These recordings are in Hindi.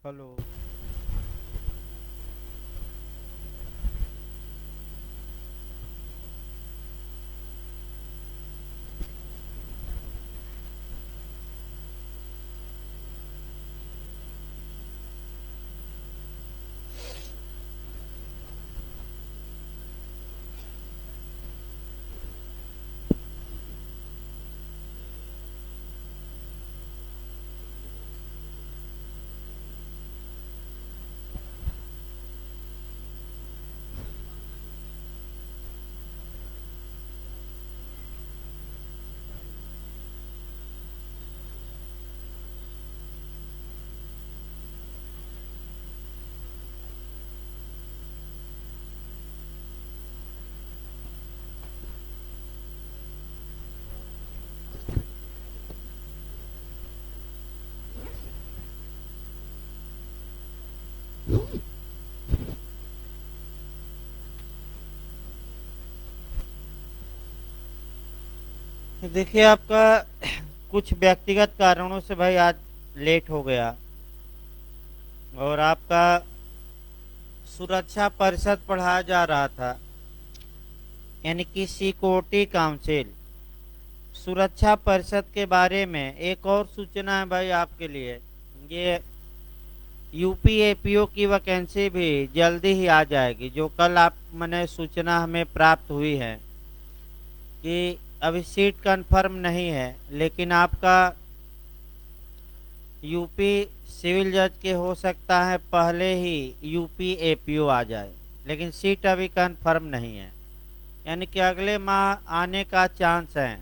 हेलो। देखिए आपका कुछ व्यक्तिगत कारणों से भाई आज लेट हो गया। और आपका सुरक्षा परिषद पढ़ाया जा रहा था, यानी कि सिक्योरिटी काउंसिल। सुरक्षा परिषद के बारे में एक और सूचना है भाई आपके लिए। ये यूपी एपीओ की वैकेंसी भी जल्दी ही आ जाएगी। जो कल आप मैंने सूचना हमें प्राप्त हुई है कि अभी सीट कंफर्म नहीं है, लेकिन आपका यूपी सिविल जज के हो सकता है पहले ही यूपी एपीओ आ जाए, लेकिन सीट अभी कंफर्म नहीं है। यानी कि अगले माह आने का चांस है।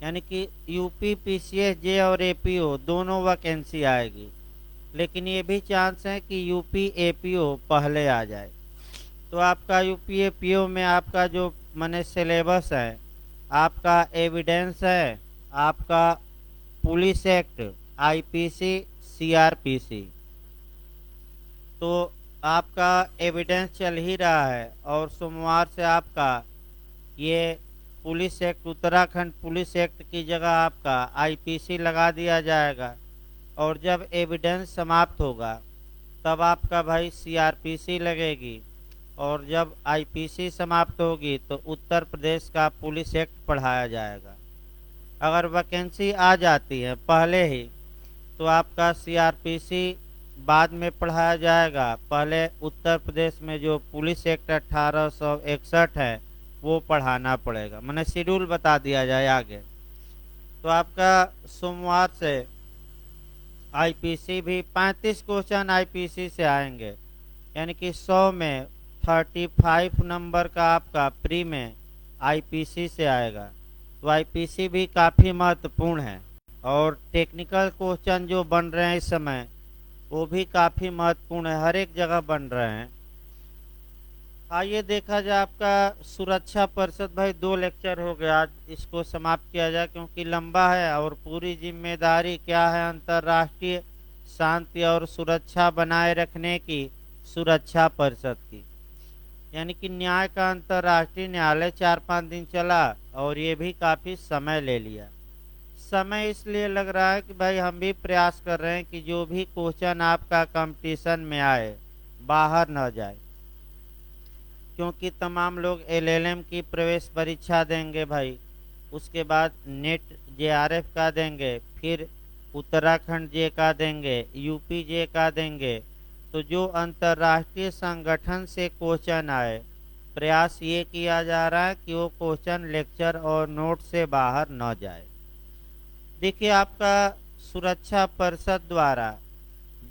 यानी कि यूपी पीसीएस जे और एपीओ दोनों वैकेंसी आएगी, लेकिन ये भी चांस है कि यूपी एपीओ पहले आ जाए। तो आपका यूपी एपीओ में आपका जो माने सिलेबस है, आपका एविडेंस है, आपका पुलिस एक्ट, आईपीसी, सीआरपीसी। तो आपका एविडेंस चल ही रहा है और सोमवार से आपका ये police act, Uttarakhand police act की जगह आपका आईपीसी लगा दिया जाएगा। और जब एविडेंस समाप्त होगा तब आपका भाई सीआरपीसी लगेगी। और जब आईपीसी समाप्त होगी तो उत्तर प्रदेश का पुलिस एक्ट पढ़ाया जाएगा। अगर वैकेंसी आ जाती है पहले ही तो आपका सीआरपीसी बाद में पढ़ाया जाएगा। पहले उत्तर प्रदेश में जो पुलिस एक्ट 1861 है वो पढ़ाना पड़ेगा। मैंने शेड्यूल बता दिया जाए आगे। तो आपका सोमवार से आईपीसी भी 35 क्वेश्चन आईपीसी से आएंगे। यानी कि 100 में 35 नंबर का आपका प्री में आईपीसी से आएगा। तो आईपीसी भी काफ़ी महत्वपूर्ण है। और टेक्निकल क्वेश्चन जो बन रहे हैं इस समय वो भी काफ़ी महत्वपूर्ण है, हर एक जगह बन रहे हैं। आइए देखा जाए आपका सुरक्षा परिषद भाई 2 लेक्चर हो गया, आज इसको समाप्त किया जाए क्योंकि लंबा है। और पूरी जिम्मेदारी क्या है अंतर्राष्ट्रीय शांति और सुरक्षा बनाए रखने की सुरक्षा परिषद की। यानी कि न्याय का अंतर्राष्ट्रीय न्यायालय 4-5 दिन चला और ये भी काफ़ी समय ले लिया। समय इसलिए लग रहा है कि भाई हम भी प्रयास कर रहे हैं कि जो भी क्वेश्चन आपका कंपटीशन में आए बाहर न जाए, क्योंकि तमाम लोग एलएलएम की प्रवेश परीक्षा देंगे भाई, उसके बाद नेट जेआरएफ का देंगे, फिर उत्तराखंड जे का देंगे, यूपी जे का देंगे। तो जो अंतर्राष्ट्रीय संगठन से क्वेश्चन आए, प्रयास ये किया जा रहा है कि वो क्वेश्चन लेक्चर और नोट से बाहर न जाए। देखिए आपका सुरक्षा परिषद द्वारा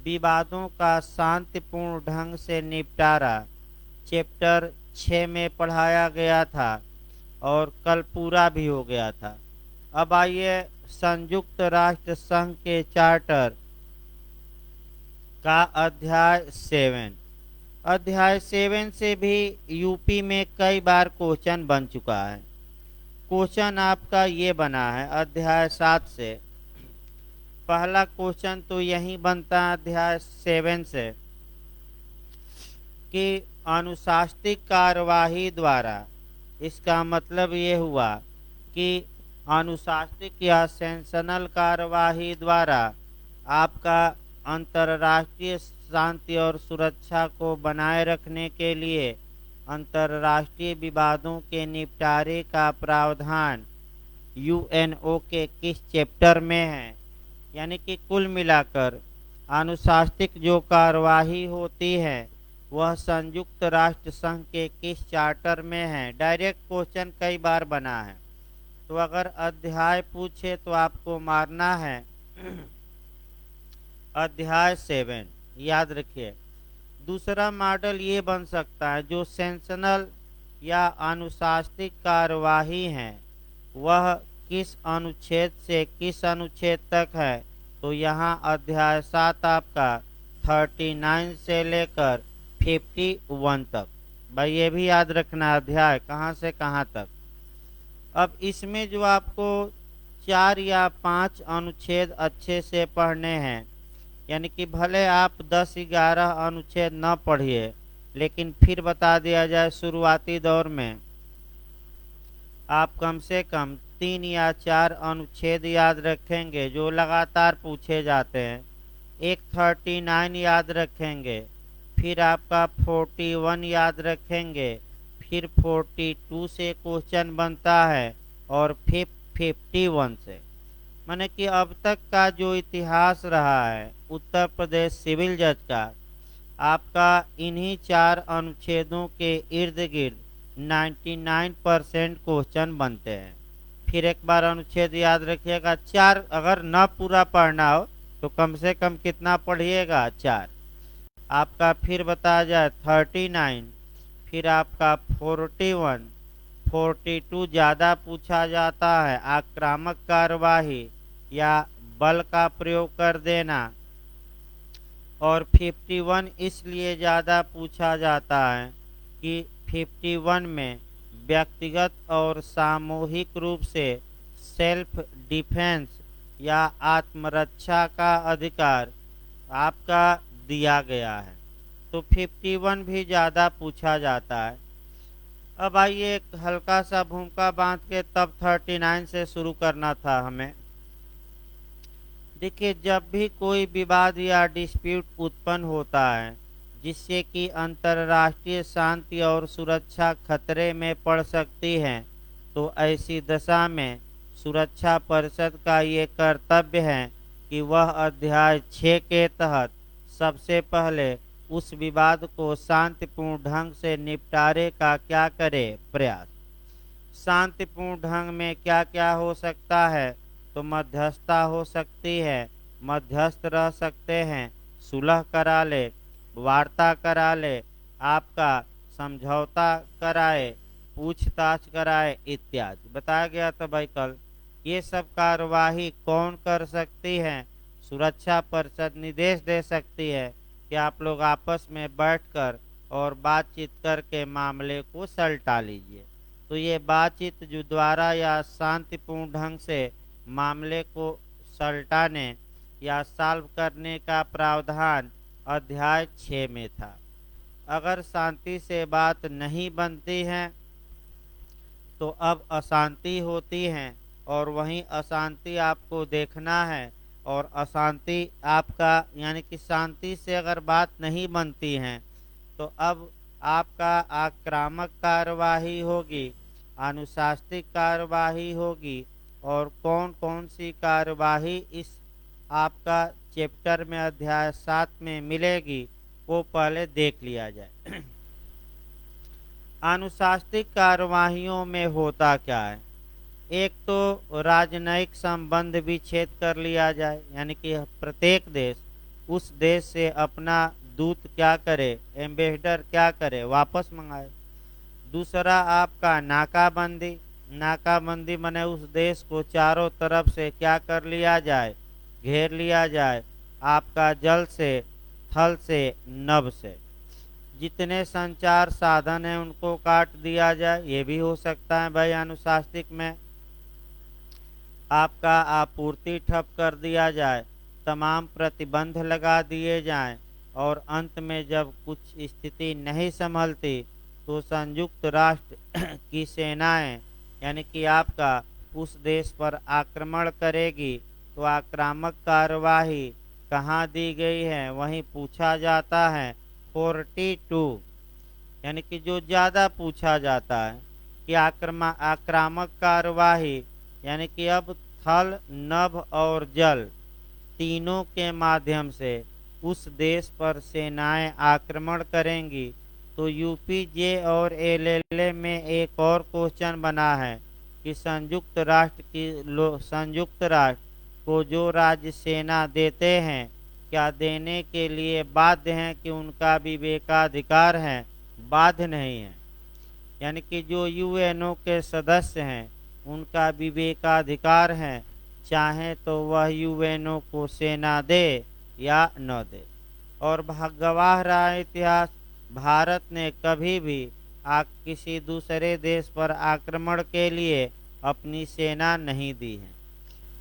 विवादों का शांतिपूर्ण ढंग से निपटारा चैप्टर 6 में पढ़ाया गया था और कल पूरा भी हो गया था। अब आइए संयुक्त राष्ट्र संघ के चार्टर का अध्याय 7 से भी यूपी में कई बार क्वेश्चन बन चुका है। क्वेश्चन आपका ये बना है अध्याय 7 से। पहला क्वेश्चन तो यही बनता है अध्याय 7 से कि अनुशासनिक कार्यवाही द्वारा, इसका मतलब ये हुआ कि अनुशासनिक या सेंसनल कार्यवाही द्वारा आपका अंतर्राष्ट्रीय शांति और सुरक्षा को बनाए रखने के लिए अंतर्राष्ट्रीय विवादों के निपटारे का प्रावधान यूएनओ के किस चैप्टर में है। यानी कि कुल मिलाकर अनुशासनिक जो कार्यवाही होती है वह संयुक्त राष्ट्र संघ के किस चार्टर में है। डायरेक्ट क्वेश्चन कई बार बना है, तो अगर अध्याय पूछे तो आपको मारना है अध्याय 7। याद रखिए। दूसरा मॉडल ये बन सकता है जो सेंसनल या अनुशासनिक कार्यवाही है वह किस अनुच्छेद से किस अनुच्छेद तक है। तो यहाँ अध्याय 7 आपका 39 से लेकर 51 तक। भाई ये भी याद रखना अध्याय कहाँ से कहाँ तक। अब इसमें जो आपको 4 या 5 अनुच्छेद अच्छे से पढ़ने हैं, यानी कि भले आप 10-11 अनुच्छेद न पढ़िए, लेकिन फिर बता दिया जाए शुरुआती दौर में आप कम से कम 3 या 4 अनुच्छेद याद रखेंगे जो लगातार पूछे जाते हैं। एक 39 याद रखेंगे, फिर आपका 41 याद रखेंगे, फिर 42 से क्वेश्चन बनता है और फिर 51 से। माने कि अब तक का जो इतिहास रहा है उत्तर प्रदेश सिविल जज का, आपका इन्हीं 4 अनुच्छेदों के इर्द गिर्द 99% क्वेश्चन बनते हैं। फिर एक बार अनुच्छेद याद रखिएगा। 4 अगर न पूरा पढ़ना हो तो कम से कम कितना पढ़िएगा 4। आपका फिर बताया जाए 39, फिर आपका 41, 42 ज़्यादा पूछा जाता है आक्रामक कार्यवाही या बल का प्रयोग कर देना, और 51 इसलिए ज़्यादा पूछा जाता है कि 51 में व्यक्तिगत और सामूहिक रूप से सेल्फ डिफेंस या आत्मरक्षा का अधिकार आपका दिया गया है, तो 51 भी ज़्यादा पूछा जाता है। अब आइए एक हल्का सा भूमिका बांध के तब 39 से शुरू करना था हमें। देखिए, जब भी कोई विवाद या डिस्प्यूट उत्पन्न होता है जिससे कि अंतर्राष्ट्रीय शांति और सुरक्षा खतरे में पड़ सकती है, तो ऐसी दशा में सुरक्षा परिषद का ये कर्तव्य है कि वह अध्याय 6 के तहत सबसे पहले उस विवाद को शांतिपूर्ण ढंग से निपटारे का क्या करे प्रयास। शांतिपूर्ण ढंग में क्या क्या हो सकता है, तो मध्यस्थता हो सकती है, मध्यस्थ रह सकते हैं, सुलह करा ले, वार्ता करा ले, आपका समझौता कराए, पूछताछ कराए इत्यादि बताया गया था भाई कल। ये सब कार्यवाही कौन कर सकती है? सुरक्षा परिषद निर्देश दे सकती है कि आप लोग आपस में बैठकर और बातचीत करके मामले को सलटा लीजिए। तो ये बातचीत जो द्वारा या शांतिपूर्ण ढंग से मामले को सलटाने या सॉल्व करने का प्रावधान अध्याय 6 में था। अगर शांति से बात नहीं बनती है तो अब अशांति होती है, और वहीं अशांति आपको देखना है, और अशांति आपका यानी कि शांति से अगर बात नहीं बनती है तो अब आपका आक्रामक कार्यवाही होगी, अनुशासनिक कार्यवाही होगी, और कौन कौन सी कार्यवाही इस आपका चैप्टर में अध्याय 7 में मिलेगी वो पहले देख लिया जाए। अनुशासनिक कार्यवाहियों में होता क्या है? एक तो राजनयिक संबंध विच्छेद कर लिया जाए, यानी कि प्रत्येक देश उस देश से अपना दूत क्या करे, एम्बेसडर क्या करे, वापस मंगाए। दूसरा आपका नाकाबंदी। नाकाबंदी माने उस देश को चारों तरफ से क्या कर लिया जाए, घेर लिया जाए, आपका जल से, थल से, नभ से। जितने संचार साधन हैं उनको काट दिया जाए, ये भी हो सकता है भाई अनुशासनिक में। आपका आपूर्ति ठप कर दिया जाए, तमाम प्रतिबंध लगा दिए जाएं, और अंत में जब कुछ स्थिति नहीं संभलती तो संयुक्त राष्ट्र की सेनाएं यानी कि आपका उस देश पर आक्रमण करेगी, तो आक्रामक कार्यवाही कहाँ दी गई है वहीं पूछा जाता है 42, यानी कि जो ज़्यादा पूछा जाता है कि आक्रामक कार्यवाही, यानी कि अब थल, नभ और जल तीनों के माध्यम से उस देश पर सेनाएं आक्रमण करेंगी। तो यूपीजे और एलएलए में एक और क्वेश्चन बना है कि संयुक्त राष्ट्र को जो राज्य सेना देते हैं क्या देने के लिए बाध्य हैं कि उनका विवेकाधिकार है? बाध्य नहीं है, यानी कि जो यूएनओ के सदस्य हैं उनका विवेकाधिकार है, चाहे तो वह यूएनओ को सेना दे या न दे। और गवाह रहा इतिहास, भारत ने कभी भी किसी दूसरे देश पर आक्रमण के लिए अपनी सेना नहीं दी है।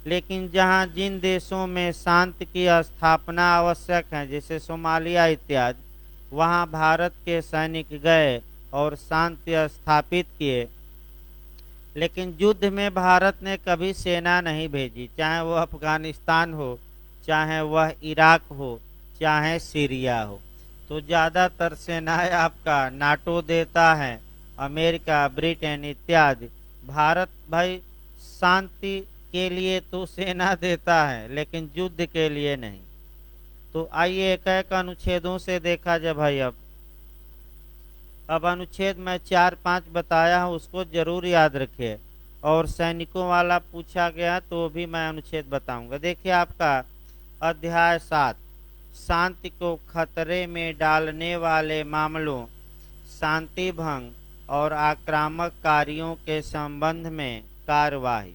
लेकिन जिन देशों में शांति की स्थापना आवश्यक है, जैसे सोमालिया इत्यादि, वहां भारत के सैनिक गए और शांति स्थापित किए। लेकिन युद्ध में भारत ने कभी सेना नहीं भेजी, चाहे वह अफगानिस्तान हो, चाहे वह इराक हो, चाहे सीरिया हो। तो ज़्यादातर सेनाएं आपका नाटो देता है, अमेरिका, ब्रिटेन इत्यादि। भारत भाई शांति के लिए तो सेना देता है, लेकिन युद्ध के लिए नहीं। तो आइए एक एक अनुच्छेदों से देखा जाए भाई। अब अनुच्छेद मैं 4-5 बताया हूँ, उसको जरूर याद रखिए। और सैनिकों वाला पूछा गया तो भी मैं अनुच्छेद बताऊंगा। देखिए आपका अध्याय 7, शांति को खतरे में डालने वाले मामलों, शांति भंग और आक्रामक कार्यों के संबंध में कार्यवाही।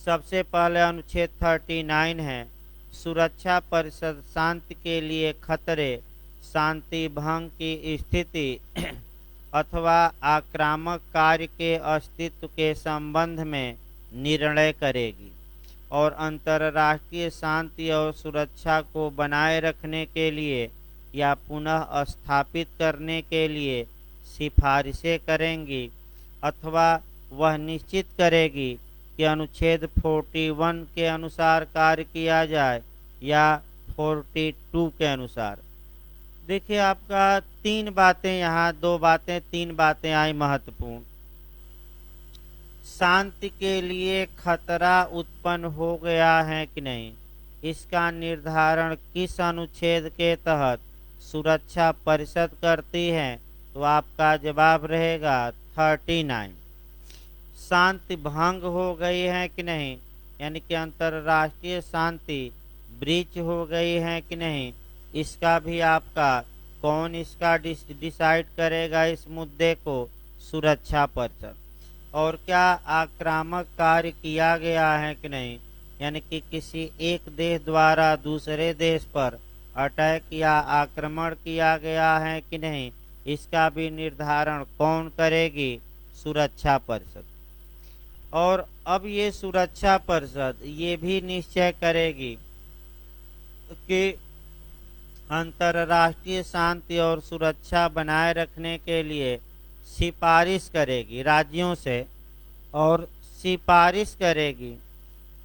सबसे पहले अनुच्छेद 39 है, सुरक्षा परिषद शांति के लिए खतरे, शांति भंग की स्थिति अथवा आक्रामक कार्य के अस्तित्व के संबंध में निर्णय करेगी और अंतर्राष्ट्रीय शांति और सुरक्षा को बनाए रखने के लिए या पुनः स्थापित करने के लिए सिफारिशें करेंगी, अथवा वह निश्चित करेगी कि अनुच्छेद 41 के अनुसार कार्य किया जाए या 42 के अनुसार। देखिए आपका 3 बातें यहाँ, 2 बातें 3 बातें आई महत्वपूर्ण। शांति के लिए खतरा उत्पन्न हो गया है कि नहीं, इसका निर्धारण किस अनुच्छेद के तहत सुरक्षा परिषद करती है? तो आपका जवाब रहेगा 39। शांति भंग हो गई है कि नहीं, यानी कि अंतर्राष्ट्रीय शांति ब्रीच हो गई है कि नहीं, इसका भी आपका कौन इसका डिसाइड करेगा इस मुद्दे को? सुरक्षा परिषद। और क्या आक्रामक कार्य किया गया है कि नहीं, यानी कि किसी एक देश द्वारा दूसरे देश पर अटैक या आक्रमण किया गया है कि नहीं, इसका भी निर्धारण कौन करेगी? सुरक्षा परिषद। और अब ये सुरक्षा परिषद ये भी निश्चय करेगी कि अंतर्राष्ट्रीय शांति और सुरक्षा बनाए रखने के लिए सिफारिश करेगी राज्यों से, और सिफारिश करेगी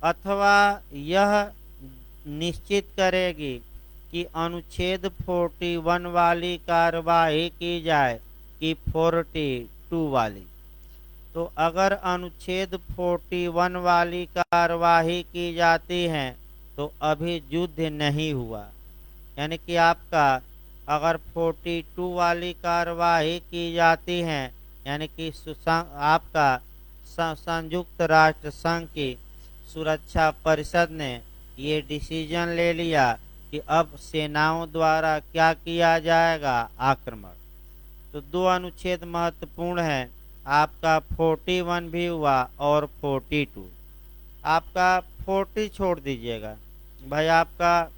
अथवा यह निश्चित करेगी कि अनुच्छेद 41 वाली कार्यवाही की जाए कि 42 वाली। तो अगर अनुच्छेद 41 वाली कार्यवाही की जाती है तो अभी युद्ध नहीं हुआ, यानी कि आपका अगर 42 वाली कार्यवाही की जाती है, यानी कि आपका संयुक्त राष्ट्र संघ की सुरक्षा परिषद ने ये डिसीजन ले लिया कि अब सेनाओं द्वारा क्या किया जाएगा? आक्रमण। तो 2 अनुच्छेद महत्वपूर्ण है, आपका 41 भी हुआ और 42। आपका 40 छोड़ दीजिएगा भाई। आपका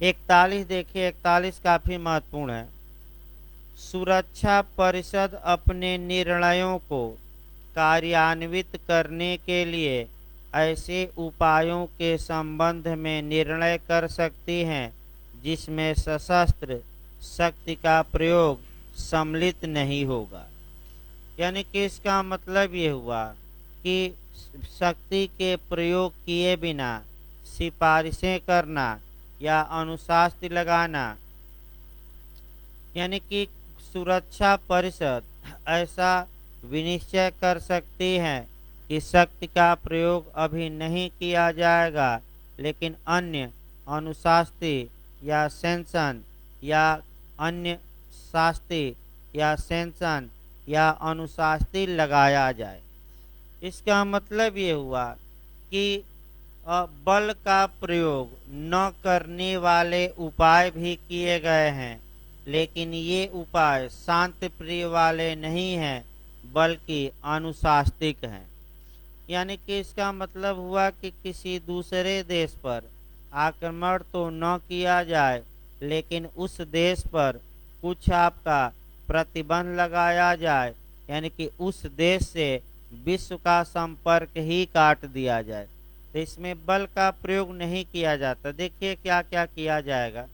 41 देखिए, 41 काफी महत्वपूर्ण है। सुरक्षा परिषद अपने निर्णयों को कार्यान्वित करने के लिए ऐसे उपायों के संबंध में निर्णय कर सकती हैं जिसमें सशस्त्र शक्ति का प्रयोग सम्मिलित नहीं होगा। यानी कि इसका मतलब ये हुआ कि शक्ति के प्रयोग किए बिना सिफारिशें करना या अनुशासन लगाना, यानी कि सुरक्षा परिषद ऐसा विनिश्चय कर सकती है कि शक्ति का प्रयोग अभी नहीं किया जाएगा, लेकिन अन्य अनुशास्ति या सेंसन या अन्य शास्ति या सेंसन या अनुशास्ति लगाया जाए। इसका मतलब ये हुआ कि बल का प्रयोग न करने वाले उपाय भी किए गए हैं, लेकिन ये उपाय शांति प्रिय वाले नहीं हैं बल्कि अनुशास्तिक हैं। यानी कि इसका मतलब हुआ कि किसी दूसरे देश पर आक्रमण तो न किया जाए, लेकिन उस देश पर कुछ आपका प्रतिबंध लगाया जाए, यानी कि उस देश से विश्व का संपर्क ही काट दिया जाए। तो इसमें बल का प्रयोग नहीं किया जाता। देखिए क्या क्या किया जाएगा।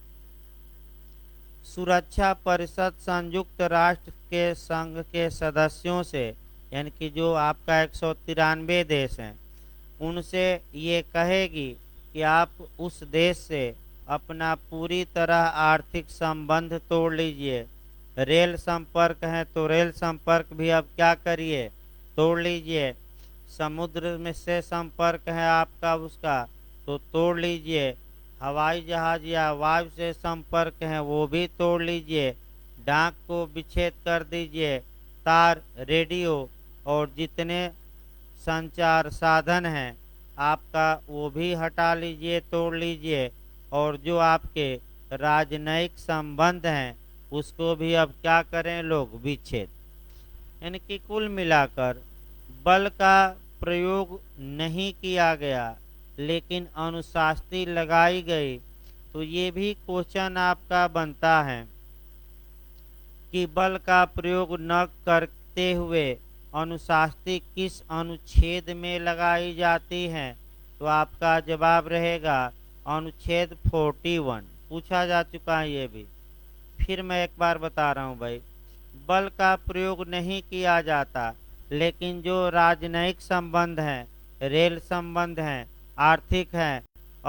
सुरक्षा परिषद संयुक्त राष्ट्र के संघ के सदस्यों से, यानी कि जो आपका 193 देश हैं, उनसे ये कहेगी कि आप उस देश से अपना पूरी तरह आर्थिक संबंध तोड़ लीजिए। रेल संपर्क है तो रेल संपर्क भी अब क्या करिए, तोड़ लीजिए। समुद्र में से संपर्क है आपका उसका तो तोड़ लीजिए। हवाई जहाज या वायु से संपर्क है वो भी तोड़ लीजिए। डाक को विच्छेद कर दीजिए। तार, रेडियो और जितने संचार साधन हैं आपका वो भी हटा लीजिए, तोड़ लीजिए। और जो आपके राजनयिक संबंध हैं उसको भी अब क्या करें लोग, विच्छेद। यानी कि कुल मिलाकर बल का प्रयोग नहीं किया गया, लेकिन अनुशास्ति लगाई गई। तो ये भी क्वेश्चन आपका बनता है कि बल का प्रयोग न करते हुए अनुशास्ति किस अनुच्छेद में लगाई जाती है। तो आपका जवाब रहेगा अनुच्छेद 41। पूछा जा चुका है ये भी। फिर मैं एक बार बता रहा हूँ भाई, बल का प्रयोग नहीं किया जाता, लेकिन जो राजनयिक संबंध हैं, रेल संबंध हैं, आर्थिक हैं,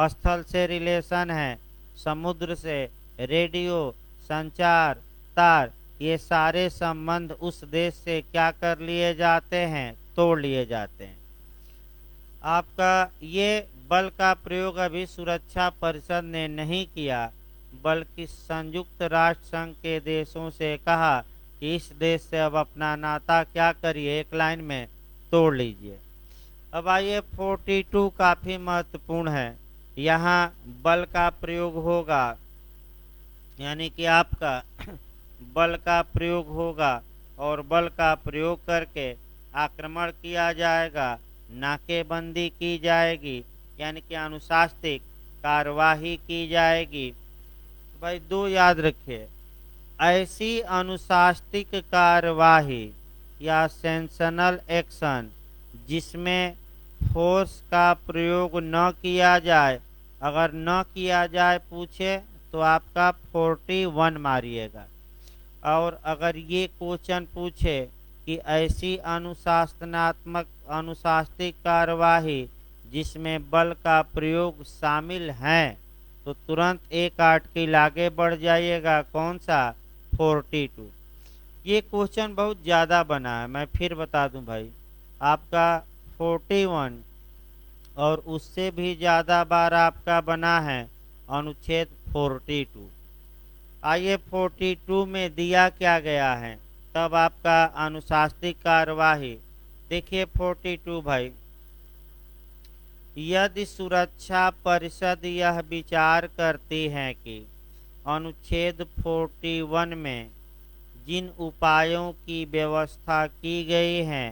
स्थल से रिलेशन है, समुद्र से, रेडियो, संचार, तार, ये सारे संबंध उस देश से क्या कर लिए जाते हैं, तोड़ लिए जाते हैं। आपका ये बल का प्रयोग अभी सुरक्षा परिषद ने नहीं किया, बल्कि संयुक्त राष्ट्र संघ के देशों से कहा कि इस देश से अब अपना नाता क्या करिए, एक लाइन में तोड़ लीजिए। अब आइए 42 काफी महत्वपूर्ण है। यहाँ बल का प्रयोग होगा, यानी कि आपका बल का प्रयोग होगा और बल का प्रयोग करके आक्रमण किया जाएगा, नाकेबंदी की जाएगी, यानी कि अनुशासनिक कार्यवाही की जाएगी। तो भाई दो याद रखिए, ऐसी अनुशासनिक कार्यवाही या सेंसनल एक्शन जिसमें फोर्स का प्रयोग न किया जाए, अगर न किया जाए पूछे तो आपका 41 मारिएगा। और अगर ये क्वेश्चन पूछे कि ऐसी अनुशासनात्मक अनुशासनिक कार्यवाही जिसमें बल का प्रयोग शामिल है, तो तुरंत एक आर्टिकल आगे बढ़ जाइएगा, कौन सा, 42। ये क्वेश्चन बहुत ज़्यादा बना है, मैं फिर बता दूं भाई, आपका 41 और उससे भी ज़्यादा बार आपका बना है अनुच्छेद 42। आइए 42 में दिया क्या गया है, तब आपका अनुशासनिक कार्यवाही देखिए। 42 भाई, यदि सुरक्षा परिषद यह विचार करती है कि अनुच्छेद 41 में जिन उपायों की व्यवस्था की गई है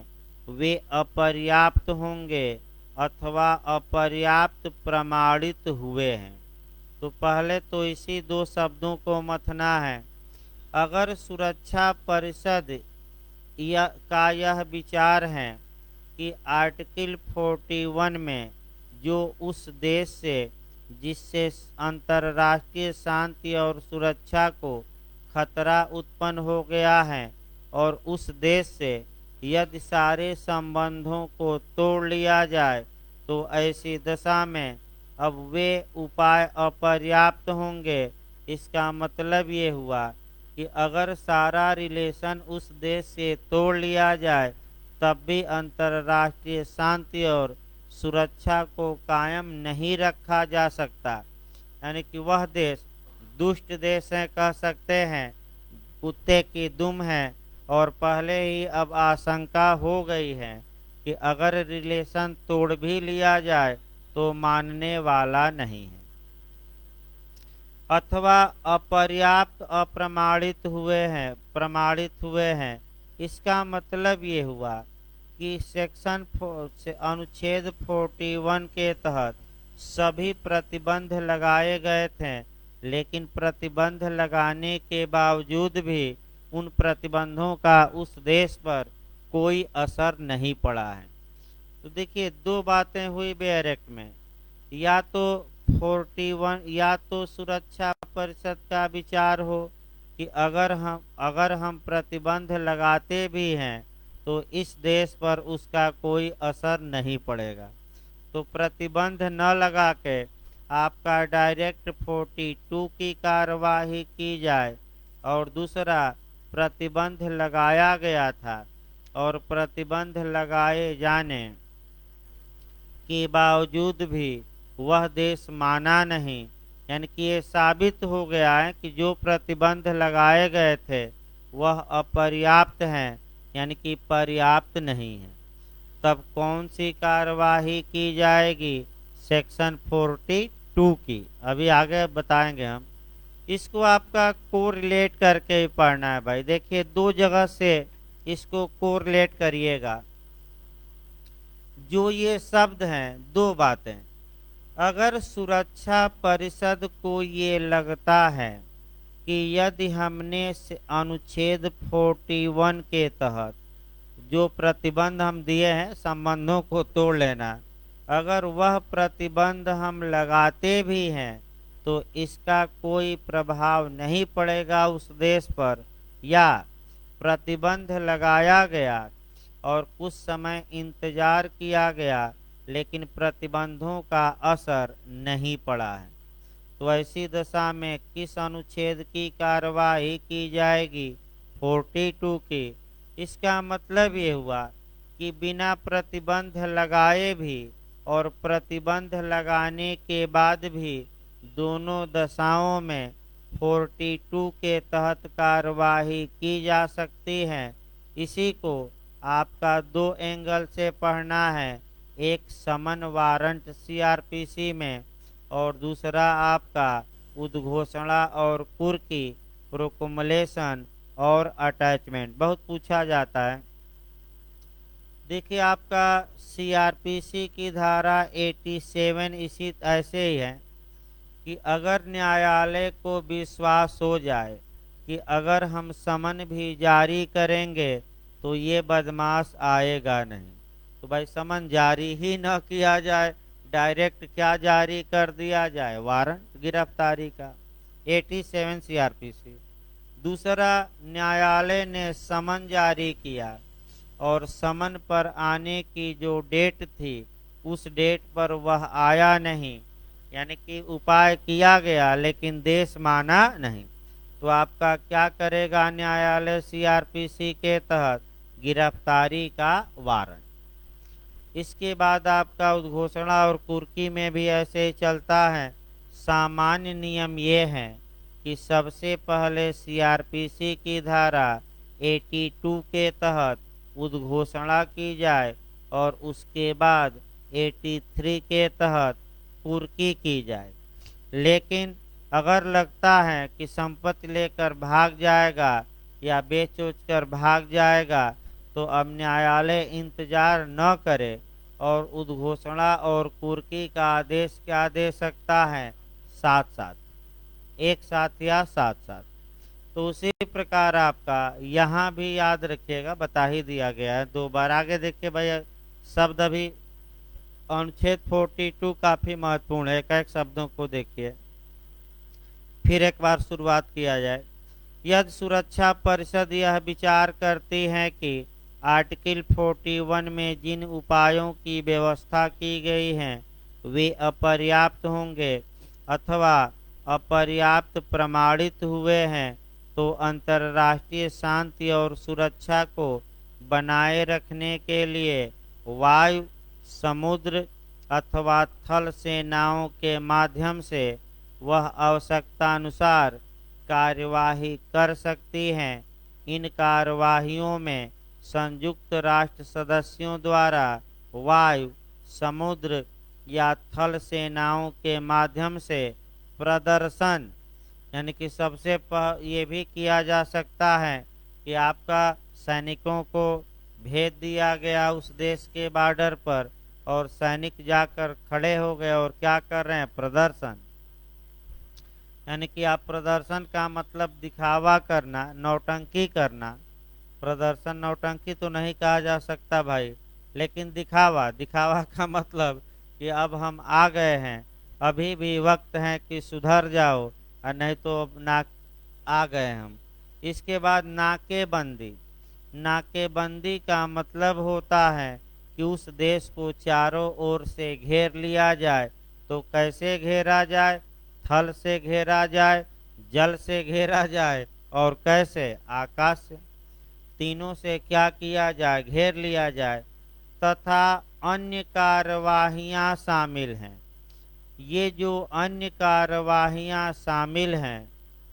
वे अपर्याप्त होंगे अथवा अपर्याप्त प्रमाणित हुए हैं। तो पहले तो इसी दो शब्दों को मथना है। अगर सुरक्षा परिषद का यह विचार है कि आर्टिकल 41 में जो उस देश से जिससे अंतर्राष्ट्रीय शांति और सुरक्षा को खतरा उत्पन्न हो गया है और उस देश से यदि सारे संबंधों को तोड़ लिया जाए, तो ऐसी दशा में अब वे उपाय अपर्याप्त होंगे। इसका मतलब ये हुआ कि अगर सारा रिलेशन उस देश से तोड़ लिया जाए तब भी अंतर्राष्ट्रीय शांति और सुरक्षा को कायम नहीं रखा जा सकता। यानी कि वह देश दुष्ट देश है, कह सकते हैं, कुत्ते की दुम है, और पहले ही अब आशंका हो गई है कि अगर रिलेशन तोड़ भी लिया जाए तो मानने वाला नहीं है, अथवा अपर्याप्त प्रमाणित हुए हैं। इसका मतलब ये हुआ कि अनुच्छेद 41 के तहत सभी प्रतिबंध लगाए गए थे, लेकिन प्रतिबंध लगाने के बावजूद भी उन प्रतिबंधों का उस देश पर कोई असर नहीं पड़ा है। तो देखिए, दो बातें हुई बेयर एक्ट में, या तो 41, या तो सुरक्षा परिषद का विचार हो कि अगर हम प्रतिबंध लगाते भी हैं तो इस देश पर उसका कोई असर नहीं पड़ेगा, तो प्रतिबंध न लगा के आपका डायरेक्ट 42 की कार्यवाही की जाए। और दूसरा, प्रतिबंध लगाया गया था और प्रतिबंध लगाए जाने के बावजूद भी वह देश माना नहीं, यानी कि ये साबित हो गया है कि जो प्रतिबंध लगाए गए थे वह अपर्याप्त हैं, यानी कि पर्याप्त नहीं है। तब कौन सी कार्यवाही की जाएगी? सेक्शन 42 की। अभी आगे बताएंगे हम। इसको आपका कोरिलेट करके ही पढ़ना है भाई। देखिए, दो जगह से इसको कोरिलेट करिएगा। जो ये शब्द हैं, दो बातें, अगर सुरक्षा परिषद को ये लगता है कि यदि हमने अनुच्छेद 41 के तहत जो प्रतिबंध हम दिए हैं संबंधों को तोड़ लेना, अगर वह प्रतिबंध हम लगाते भी हैं तो इसका कोई प्रभाव नहीं पड़ेगा उस देश पर, या प्रतिबंध लगाया गया और कुछ समय इंतजार किया गया लेकिन प्रतिबंधों का असर नहीं पड़ा है, तो ऐसी दशा में किस अनुच्छेद की कार्यवाही की जाएगी? 42 की। इसका मतलब ये हुआ कि बिना प्रतिबंध लगाए भी और प्रतिबंध लगाने के बाद भी दोनों दशाओं में 42 के तहत कार्यवाही की जा सकती है। इसी को आपका दो एंगल से पढ़ना है, एक समन वारंट सीआरपीसी में और दूसरा आपका उद्घोषणा और कुर्की प्रोकुमुलेशन और अटैचमेंट। बहुत पूछा जाता है। देखिए, आपका सीआरपीसी की धारा 87 इसी ऐसे ही है कि अगर न्यायालय को विश्वास हो जाए कि अगर हम समन भी जारी करेंगे तो ये बदमाश आएगा नहीं, तो भाई समन जारी ही न किया जाए, डायरेक्ट क्या जारी कर दिया जाए? वारंट गिरफ्तारी का। 87 सीआरपीसी। दूसरा, न्यायालय ने समन जारी किया और समन पर आने की जो डेट थी उस डेट पर वह आया नहीं, यानी कि उपाय किया गया लेकिन देश माना नहीं, तो आपका क्या करेगा न्यायालय? सीआरपीसी के तहत गिरफ्तारी का वारंट। इसके बाद आपका उद्घोषणा और कुर्की में भी ऐसे ही चलता है। सामान्य नियम ये है कि सबसे पहले सीआरपीसी की धारा 82 के तहत उद्घोषणा की जाए और उसके बाद 83 के तहत कुर्की की जाए। लेकिन अगर लगता है कि संपत्ति लेकर भाग जाएगा या बेच कर भाग जाएगा तो अब न्यायालय इंतजार न करे और उद्घोषणा और कुर्की का आदेश क्या दे सकता है? साथ साथ, एक साथ या साथ साथ। तो उसी प्रकार आपका यहाँ भी याद रखिएगा, बता ही दिया गया है। दो बार आगे देखिए भाई, शब्द अभी अनुच्छेद 42 काफी महत्वपूर्ण है, एक एक शब्दों को देखिए। फिर एक बार शुरुआत किया जाए। यदि सुरक्षा परिषद यह विचार करती है कि आर्टिकल 41 में जिन उपायों की व्यवस्था की गई है वे अपर्याप्त होंगे अथवा अपर्याप्त प्रमाणित हुए हैं तो अंतर्राष्ट्रीय शांति और सुरक्षा को बनाए रखने के लिए वायु, समुद्र अथवा थल सेनाओं के माध्यम से वह आवश्यकतानुसार कार्यवाही कर सकती हैं। इन कार्यवाहियों में संयुक्त राष्ट्र सदस्यों द्वारा वायु, समुद्र या थल सेनाओं के माध्यम से प्रदर्शन, यानी कि सबसे ये भी किया जा सकता है कि आपका सैनिकों को भेज दिया गया उस देश के बॉर्डर पर और सैनिक जाकर खड़े हो गए और क्या कर रहे हैं, प्रदर्शन। यानी कि आप प्रदर्शन का मतलब दिखावा करना, नौटंकी करना। प्रदर्शन नौटंकी तो नहीं कहा जा सकता भाई, लेकिन दिखावा, दिखावा का मतलब कि अब हम आ गए हैं, अभी भी वक्त है कि सुधर जाओ और नहीं तो अब ना आ गए हम। इसके बाद नाकेबंदी। नाकेबंदी का मतलब होता है कि उस देश को चारों ओर से घेर लिया जाए। तो कैसे घेरा जाए? थल से घेरा जाए, जल से घेरा जाए और कैसे? आकाश से। तीनों से क्या किया जाए? घेर लिया जाए। तथा अन्य कार्यवाहियां शामिल हैं। ये जो अन्य कार्यवाहियां शामिल हैं,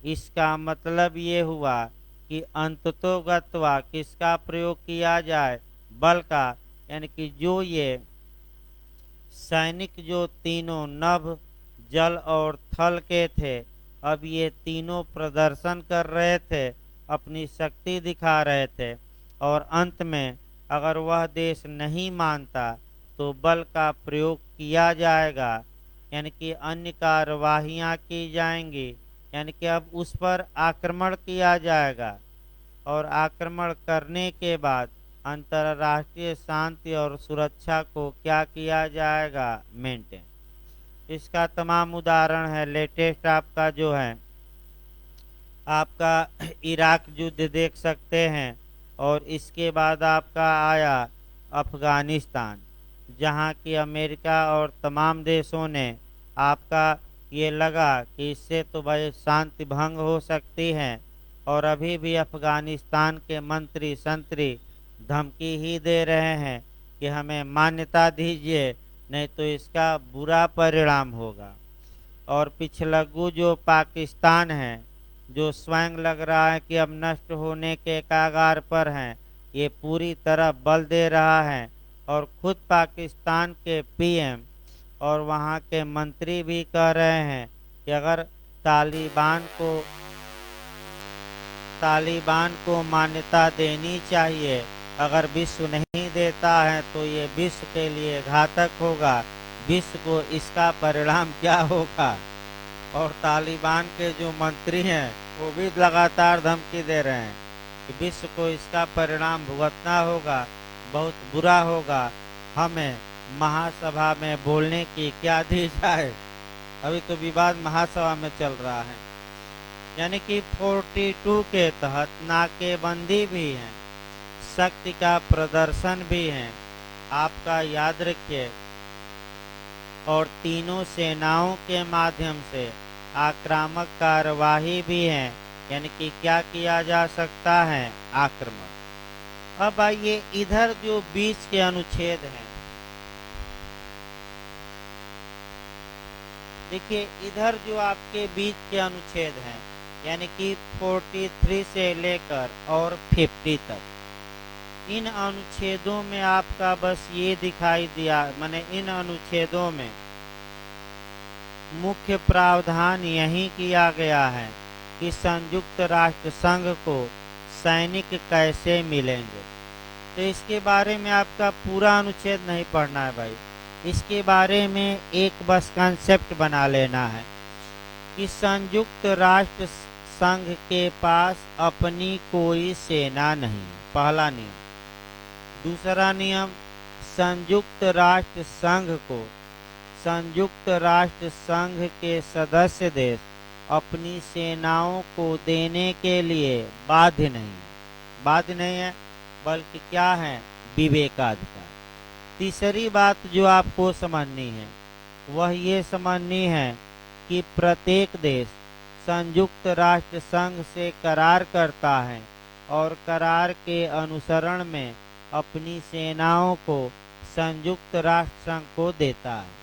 इसका मतलब ये हुआ कि अंततोगत्वा किसका प्रयोग किया जाए? बल का। यानी कि जो ये सैनिक जो तीनों नभ, जल और थल के थे, अब ये तीनों प्रदर्शन कर रहे थे, अपनी शक्ति दिखा रहे थे और अंत में अगर वह देश नहीं मानता तो बल का प्रयोग किया जाएगा। यानी कि अन्य कार्यवाहियां की जाएंगी, यानी कि अब उस पर आक्रमण किया जाएगा और आक्रमण करने के बाद अंतर्राष्ट्रीय शांति और सुरक्षा को क्या किया जाएगा? मेंटेन। इसका तमाम उदाहरण है। लेटेस्ट आपका जो है आपका इराक युद्ध देख सकते हैं और इसके बाद आपका आया अफगानिस्तान, जहां की अमेरिका और तमाम देशों ने आपका ये लगा कि इससे तो भाई शांति भंग हो सकती है और अभी भी अफगानिस्तान के मंत्री संतरी धमकी ही दे रहे हैं कि हमें मान्यता दीजिए, नहीं तो इसका बुरा परिणाम होगा। और पिछलग्गू जो पाकिस्तान है, जो स्वयं लग रहा है कि अब नष्ट होने के कगार पर हैं, ये पूरी तरह बल दे रहा है और खुद पाकिस्तान के पीएम और वहाँ के मंत्री भी कह रहे हैं कि अगर तालिबान को मान्यता देनी चाहिए, अगर विश्व नहीं देता है तो ये विश्व के लिए घातक होगा, विश्व को इसका परिणाम क्या होगा। और तालिबान के जो मंत्री हैं वो भी लगातार धमकी दे रहे हैं कि विश्व को इसका परिणाम भुगतना होगा, बहुत बुरा होगा, हमें महासभा में बोलने की क्या दी जाए। अभी तो विवाद महासभा में चल रहा है। यानी कि 42 के तहत नाकेबंदी भी है, शक्ति का प्रदर्शन भी है, आपका याद रखिए, और तीनों सेनाओं के माध्यम से आक्रामक कार्यवाही भी है। यानी कि क्या किया जा सकता है? आक्रमण। अब आइए इधर जो बीच के अनुच्छेद हैं, देखिए इधर जो आपके बीच के अनुच्छेद हैं, यानी कि 43 से लेकर और 50 तक, इन अनुच्छेदों में आपका बस ये दिखाई दिया, माने इन अनुच्छेदों में मुख्य प्रावधान यही किया गया है कि संयुक्त राष्ट्र संघ को सैनिक कैसे मिलेंगे। तो इसके बारे में आपका पूरा अनुच्छेद नहीं पढ़ना है भाई, इसके बारे में एक बस कंसेप्ट बना लेना है कि संयुक्त राष्ट्र संघ के पास अपनी कोई सेना नहीं, पहला नियम। दूसरा नियम, संयुक्त राष्ट्र संघ के सदस्य देश अपनी सेनाओं को देने के लिए बाध्य नहीं है, बल्कि क्या है? विवेकाधिकार। तीसरी बात जो आपको समझनी है वह ये समझनी है कि प्रत्येक देश संयुक्त राष्ट्र संघ से करार करता है और करार के अनुसरण में अपनी सेनाओं को संयुक्त राष्ट्र संघ को देता है।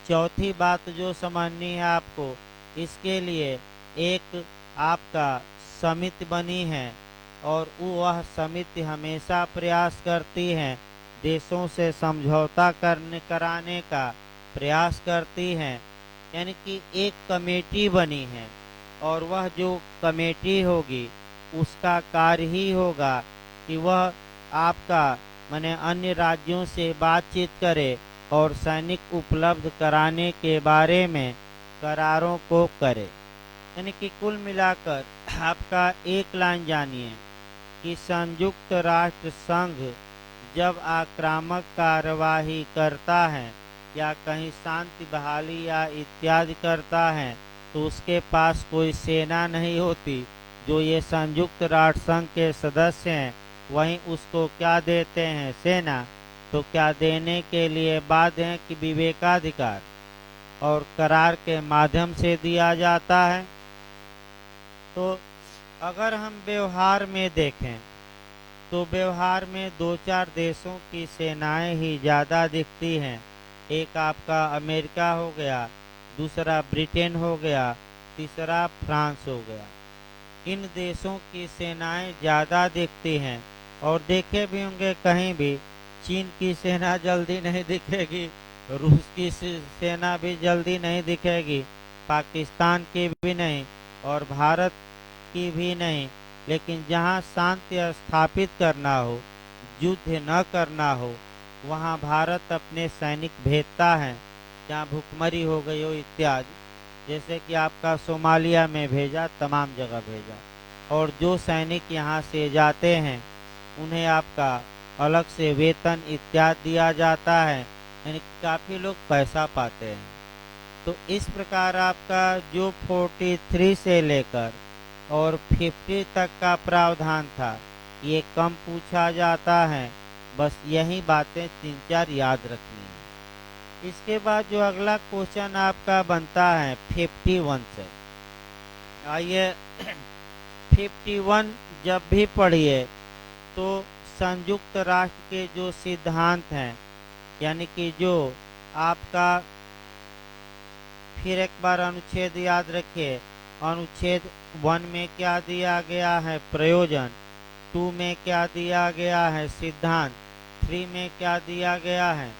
चौथी बात जो समझनी है आपको, इसके लिए एक आपका समिति बनी है और वह समिति हमेशा प्रयास करती है, देशों से समझौता कराने का प्रयास करती है। यानी कि एक कमेटी बनी है और वह जो कमेटी होगी उसका कार्य ही होगा कि वह आपका माने अन्य राज्यों से बातचीत करे और सैनिक उपलब्ध कराने के बारे में करारों को करे। यानी कि कुल मिलाकर आपका एक लाइन जानिए कि संयुक्त राष्ट्र संघ जब आक्रामक कार्यवाही करता है या कहीं शांति बहाली या इत्यादि करता है तो उसके पास कोई सेना नहीं होती। जो ये संयुक्त राष्ट्र संघ के सदस्य हैं वहीं उसको क्या देते हैं, सेना। तो क्या देने के लिए बाध्य हैं कि विवेकाधिकार और करार के माध्यम से दिया जाता है। तो अगर हम व्यवहार में देखें तो व्यवहार में दो चार देशों की सेनाएं ही ज़्यादा दिखती हैं। एक आपका अमेरिका हो गया, दूसरा ब्रिटेन हो गया, तीसरा फ्रांस हो गया। इन देशों की सेनाएं ज़्यादा दिखती हैं और देखे भी होंगे कहीं भी चीन की सेना जल्दी नहीं दिखेगी, रूस की सेना भी जल्दी नहीं दिखेगी, पाकिस्तान की भी नहीं और भारत की भी नहीं। लेकिन जहां शांति स्थापित करना हो, युद्ध न करना हो, वहां भारत अपने सैनिक भेजता है। जहाँ भुखमरी हो गई हो इत्यादि, जैसे कि आपका सोमालिया में भेजा, तमाम जगह भेजा। और जो सैनिक यहाँ से जाते हैं उन्हें आपका अलग से वेतन इत्यादि दिया जाता है, यानी काफ़ी लोग पैसा पाते हैं। तो इस प्रकार आपका जो 43 से लेकर और 50 तक का प्रावधान था ये कम पूछा जाता है। बस यही बातें 3-4 याद रखनी है। इसके बाद जो अगला क्वेश्चन आपका बनता है 51 से, आइए 51 जब भी पढ़िए तो संयुक्त राष्ट्र के जो सिद्धांत हैं, यानी कि जो आपका, फिर एक बार अनुच्छेद याद रखिए। अनुच्छेद 1 में क्या दिया गया है, प्रयोजन। 2 में क्या दिया गया है, सिद्धांत। 3 में क्या दिया गया है,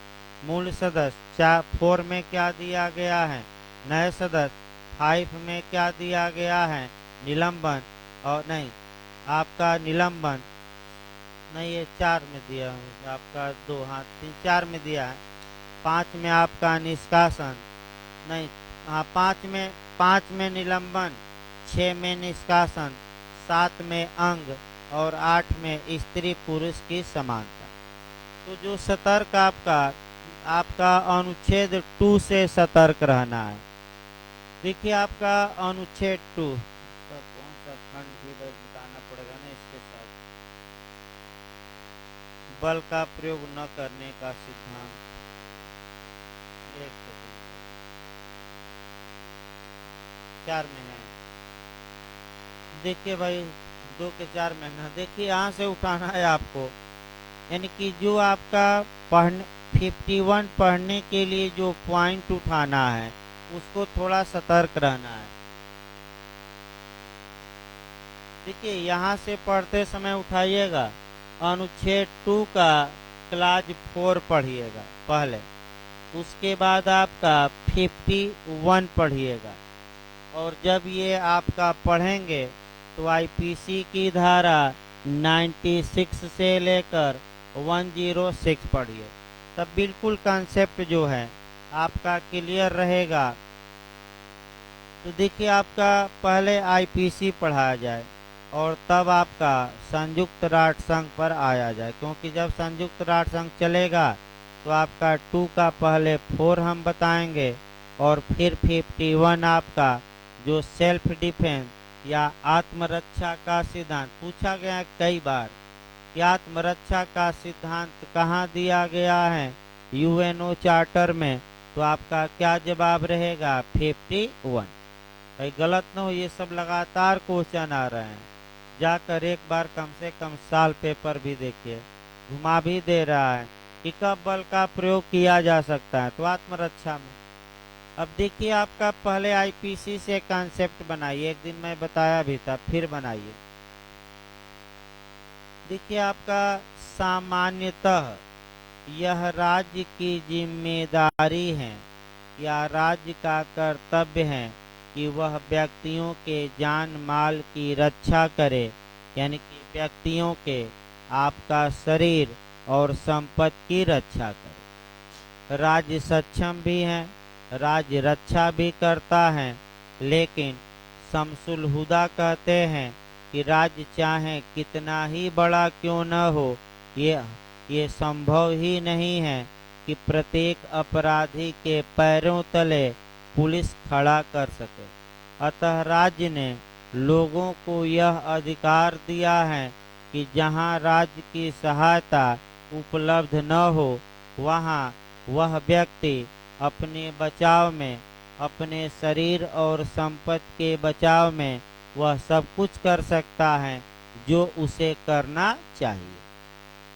मूल सदस्य। 4 में क्या दिया गया है, नए सदस्य। 5 में क्या दिया गया है, निलंबन। और नहीं, आपका निलंबन नहीं, ये 4 में दिया है आपका, 2 हाँ 3 4 में दिया है। 5 में आपका निष्कासन नहीं, हाँ 5 में निलंबन, 6 में निष्कासन, 7 में अंग और 8 में स्त्री पुरुष की समानता। तो जो सतर्क आपका अनुच्छेद 2 से सतर्क रहना है। देखिए आपका अनुच्छेद 2 कौन सा खंड भी बताना पड़ेगा ना, इसके साथ बल का प्रयोग न करने का सिद्धांत। एक सेकंड, 4 में है। देखिए भाई 2 के 4 में ना, देखिए यहाँ से उठाना है आपको। यानी कि जो आपका 51 पढ़ने के लिए जो पॉइंट उठाना है उसको थोड़ा सतर्क रहना है। देखिए यहाँ से पढ़ते समय उठाइएगा, अनुच्छेद 2 का क्लाज 4 पढ़िएगा पहले, उसके बाद आपका 51 पढ़िएगा। और जब ये आपका पढ़ेंगे तो आईपीसी की धारा 96 से लेकर 106 पढ़िए, तब बिल्कुल कंसेप्ट जो है आपका क्लियर रहेगा। तो देखिए आपका पहले आईपीसी पढ़ाया जाए और तब आपका संयुक्त राष्ट्र संघ पर आया जाए, क्योंकि जब संयुक्त राष्ट्र संघ चलेगा तो आपका 2 का पहले 4 हम बताएंगे और फिर 51 आपका जो सेल्फ डिफेंस या आत्मरक्षा का सिद्धांत पूछा गया है कई बार कि आत्मरक्षा का सिद्धांत कहाँ दिया गया है, यूएनओ चार्टर में तो आपका क्या जवाब रहेगा? 51। भाई गलत ना हो, ये सब लगातार क्वेश्चन आ रहे हैं। जाकर एक बार कम से कम साल पेपर भी देखिए, घुमा भी दे रहा है कि कब बल का प्रयोग किया जा सकता है, तो आत्मरक्षा में। अब देखिए आपका पहले आईपीसी से कॉन्सेप्ट बनाइए, एक दिन मैं बताया भी था, फिर बनाइए। देखिए आपका सामान्यतः यह राज्य की जिम्मेदारी है या राज्य का कर्तव्य है कि वह व्यक्तियों के जान माल की रक्षा करे, यानी कि व्यक्तियों के आपका शरीर और संपत्ति की रक्षा करे। राज्य सक्षम भी है, राज्य रक्षा भी करता है, लेकिन शमसुल हुदा कहते हैं कि राज्य चाहे कितना ही बड़ा क्यों न हो, ये संभव ही नहीं है कि प्रत्येक अपराधी के पैरों तले पुलिस खड़ा कर सके। अतः राज्य ने लोगों को यह अधिकार दिया है कि जहां राज्य की सहायता उपलब्ध न हो, वहां वह व्यक्ति अपने बचाव में, अपने शरीर और संपत्ति के बचाव में वह सब कुछ कर सकता है जो उसे करना चाहिए।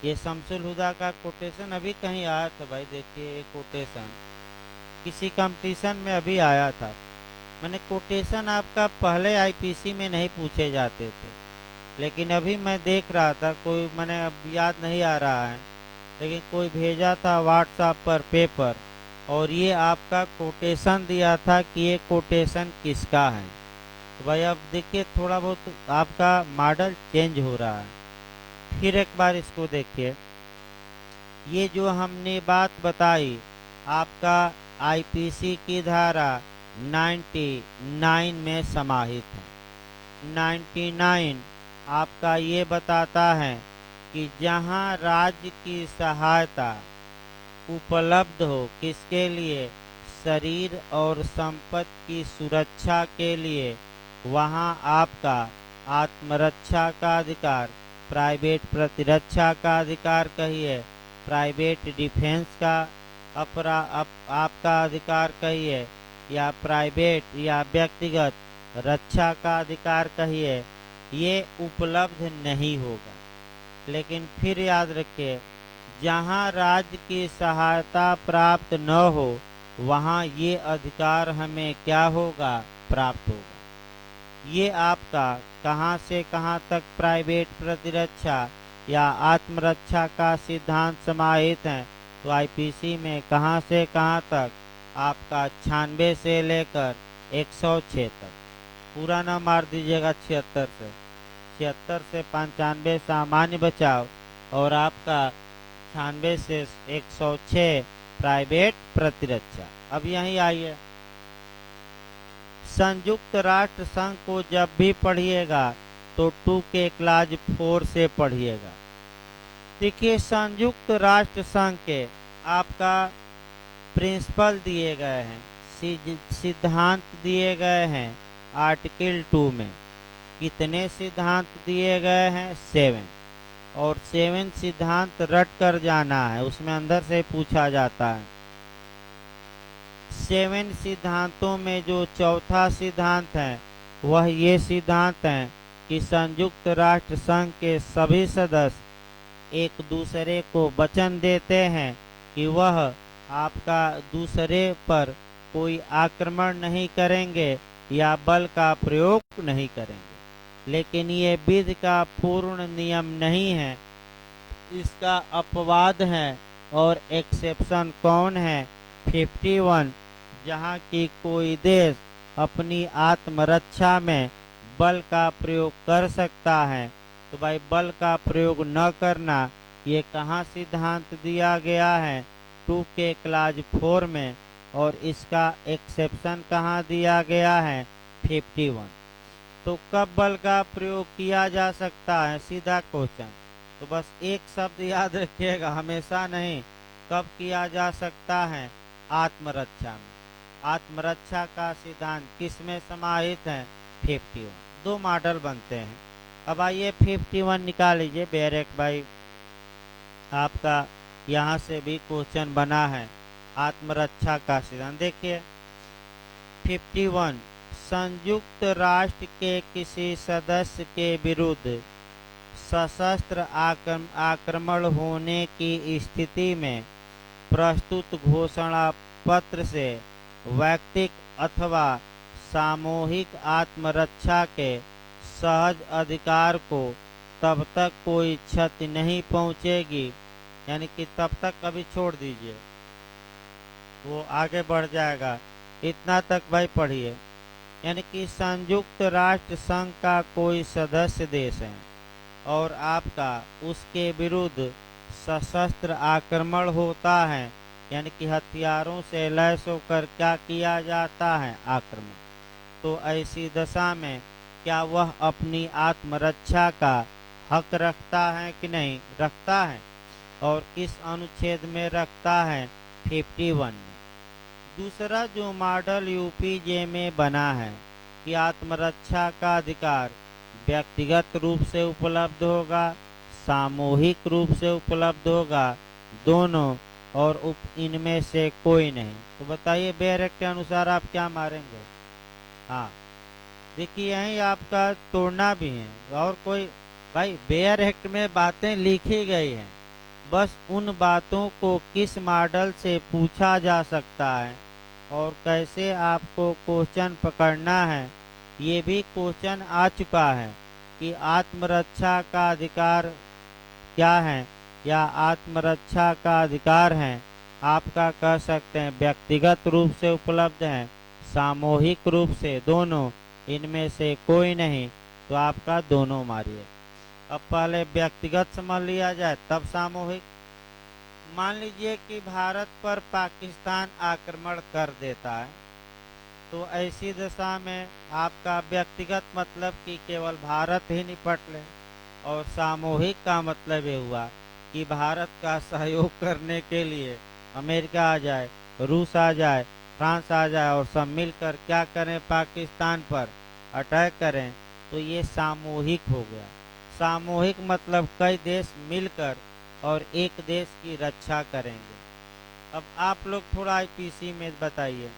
ये शमसुल हुदा का कोटेशन अभी कहीं आया था भाई, देखिए ये कोटेशन किसी कंपटीशन में अभी आया था। मैंने कोटेशन आपका पहले आईपीसी में नहीं पूछे जाते थे, लेकिन अभी मैं देख रहा था, कोई मैंने अब याद नहीं आ रहा है, लेकिन कोई भेजा था व्हाट्सएप पर पेपर, और ये आपका कोटेशन दिया था कि ये कोटेशन किसका है। तो भाई अब देखिए थोड़ा बहुत आपका मॉडल चेंज हो रहा है। फिर एक बार इसको देखिए, ये जो हमने बात बताई आपका आईपीसी की धारा 99 में समाहित है। 99 आपका ये बताता है कि जहां राज्य की सहायता उपलब्ध हो, किसके लिए? शरीर और संपत्ति की सुरक्षा के लिए, वहां आपका आत्मरक्षा का अधिकार, प्राइवेट प्रतिरक्षा का अधिकार कहिए, प्राइवेट डिफेंस का आपका अधिकार कहिए, या प्राइवेट या व्यक्तिगत रक्षा का अधिकार कहिए, ये उपलब्ध नहीं होगा। लेकिन फिर याद रखिए, जहां राज्य की सहायता प्राप्त न हो, वहां ये अधिकार हमें क्या होगा? प्राप्त होगा। ये आपका कहां से कहां तक प्राइवेट प्रतिरक्षा या आत्मरक्षा का सिद्धांत समाहित है? तो आईपीसी में कहां से कहां तक? आपका 96 से लेकर 106 तक। पूरा ना मार दीजिएगा 76 से। 76 से 95 सामान्य बचाव, और आपका 96 से 106 प्राइवेट प्रतिरक्षा। अब यहीं आइए, संयुक्त राष्ट्र संघ को जब भी पढ़िएगा तो 2 के क्लास 4 से पढ़िएगा। देखिए संयुक्त राष्ट्र संघ के आपका प्रिंसिपल दिए गए हैं, सिद्धांत दिए गए हैं आर्टिकल 2 में। कितने सिद्धांत दिए गए हैं? 7, और 7 सिद्धांत रट कर जाना है, उसमें अंदर से पूछा जाता है। 7 सिद्धांतों में जो चौथा सिद्धांत है वह ये सिद्धांत है कि संयुक्त राष्ट्र संघ के सभी सदस्य एक दूसरे को वचन देते हैं कि वह आपका दूसरे पर कोई आक्रमण नहीं करेंगे या बल का प्रयोग नहीं करेंगे। लेकिन ये विधि का पूर्ण नियम नहीं है, इसका अपवाद है। और एक्सेप्शन कौन है? 51, जहाँ की कोई देश अपनी आत्मरक्षा में बल का प्रयोग कर सकता है। तो भाई बल का प्रयोग न करना, ये कहाँ सिद्धांत दिया गया है? 2 के क्लास 4 में। और इसका एक्सेप्शन कहाँ दिया गया है? 51। तो कब बल का प्रयोग किया जा सकता है? सीधा क्वेश्चन। तो बस एक शब्द याद रखिएगा, हमेशा नहीं, कब किया जा सकता है? आत्मरक्षा में। आत्मरक्षा का सिद्धांत किस में समाहित है? 51। 2 मॉडल बनते हैं। अब आइए 51 निकाल लीजिए बैरक भाई, आपका यहाँ से भी क्वेश्चन बना है। आत्मरक्षा का सिद्धांत। देखिए 51, संयुक्त राष्ट्र के किसी सदस्य के विरुद्ध सशस्त्र आक्रमण होने की स्थिति में प्रस्तुत घोषणा पत्र से व्यक्तिक अथवा सामूहिक आत्मरक्षा के सहज अधिकार को तब तक कोई क्षति नहीं पहुंचेगी, यानी कि तब तक कभी छोड़ दीजिए, वो आगे बढ़ जाएगा। इतना तक भाई पढ़िए। यानी कि संयुक्त राष्ट्र संघ का कोई सदस्य देश है और आपका उसके विरुद्ध सशस्त्र आक्रमण होता है, यानी कि हथियारों से लैस होकर क्या किया जाता है, आक्रमण। तो ऐसी दशा में क्या वह अपनी आत्मरक्षा का हक रखता है कि नहीं रखता है, और किस अनुच्छेद में रखता है, 51 में। दूसरा जो मॉडल यूपीजे में बना है कि आत्मरक्षा का अधिकार व्यक्तिगत रूप से उपलब्ध होगा, सामूहिक रूप से उपलब्ध होगा, दोनों, और इनमें से कोई नहीं। तो बताइए बेयर के अनुसार आप क्या मारेंगे? हाँ देखिए यही आपका तोड़ना भी है, और कोई भाई बेयर एक्ट में बातें लिखी गई हैं, बस उन बातों को किस मॉडल से पूछा जा सकता है और कैसे आपको क्वेश्चन पकड़ना है, ये भी क्वेश्चन आ चुका है कि आत्मरक्षा का अधिकार क्या है, या आत्मरक्षा का अधिकार है आपका कह सकते हैं व्यक्तिगत रूप से उपलब्ध है, सामूहिक रूप से, दोनों, इनमें से कोई नहीं। तो आपका दोनों मारिए। अब पहले व्यक्तिगत समझ लिया जाए तब सामूहिक। मान लीजिए कि भारत पर पाकिस्तान आक्रमण कर देता है, तो ऐसी दशा में आपका व्यक्तिगत मतलब कि केवल भारत ही निपट ले, और सामूहिक का मतलब ये हुआ कि भारत का सहयोग करने के लिए अमेरिका आ जाए, रूस आ जाए, फ्रांस आ जाए, और सब मिलकर क्या करें, पाकिस्तान पर अटैक करें। तो ये सामूहिक हो गया। सामूहिक मतलब कई देश मिलकर और एक देश की रक्षा करेंगे। अब आप लोग थोड़ा आईपीसी में बताइए,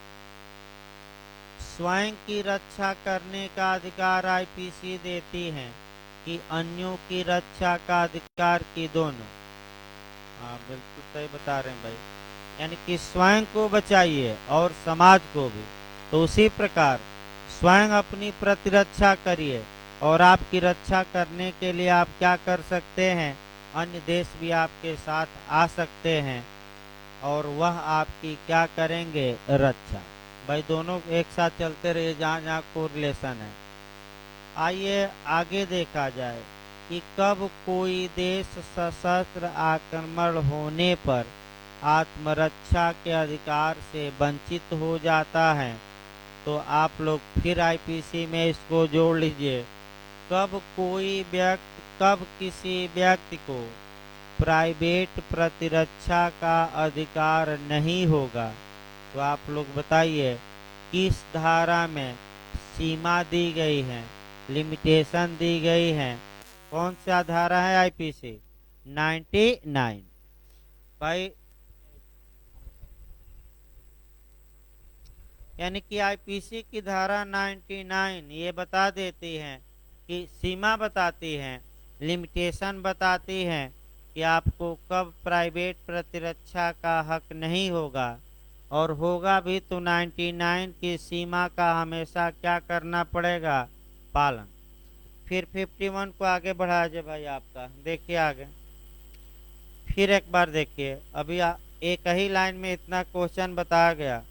स्वयं की रक्षा करने का अधिकार आईपीसी देती है कि अन्यों की रक्षा का अधिकार, की दोनों? हाँ बिल्कुल सही बता रहे हैं भाई, यानी कि स्वयं को बचाइए और समाज को भी। तो उसी प्रकार स्वयं अपनी प्रतिरक्षा करिए, और आपकी रक्षा करने के लिए आप क्या कर सकते हैं, अन्य देश भी आपके साथ आ सकते हैं और वह आपकी क्या करेंगे, रक्षा। भाई दोनों एक साथ चलते रहिए जहाँ जहाँ कोरिलेशन है। आइए आगे देखा जाए कि कब कोई देश सशस्त्र आक्रमण होने पर आत्मरक्षा के अधिकार से वंचित हो जाता है। तो आप लोग फिर आईपीसी में इसको जोड़ लीजिए। कब किसी व्यक्ति को प्राइवेट प्रतिरक्षा का अधिकार नहीं होगा। तो आप लोग बताइए किस धारा में सीमा दी गई है, लिमिटेशन दी गई है, कौन सा धारा है आईपीसी? 99। भाई यानी कि आईपीसी की धारा 99 ये बता देती है कि सीमा बताती है, लिमिटेशन बताती है कि आपको कब प्राइवेट प्रतिरक्षा का हक नहीं होगा, और होगा भी तो 99 की सीमा का हमेशा क्या करना पड़ेगा, पालन। फिर 51 को आगे बढ़ा जाए भाई आपका, देखिए आगे फिर एक बार देखिए। अभी एक ही लाइन में इतना क्वेश्चन बताया गया,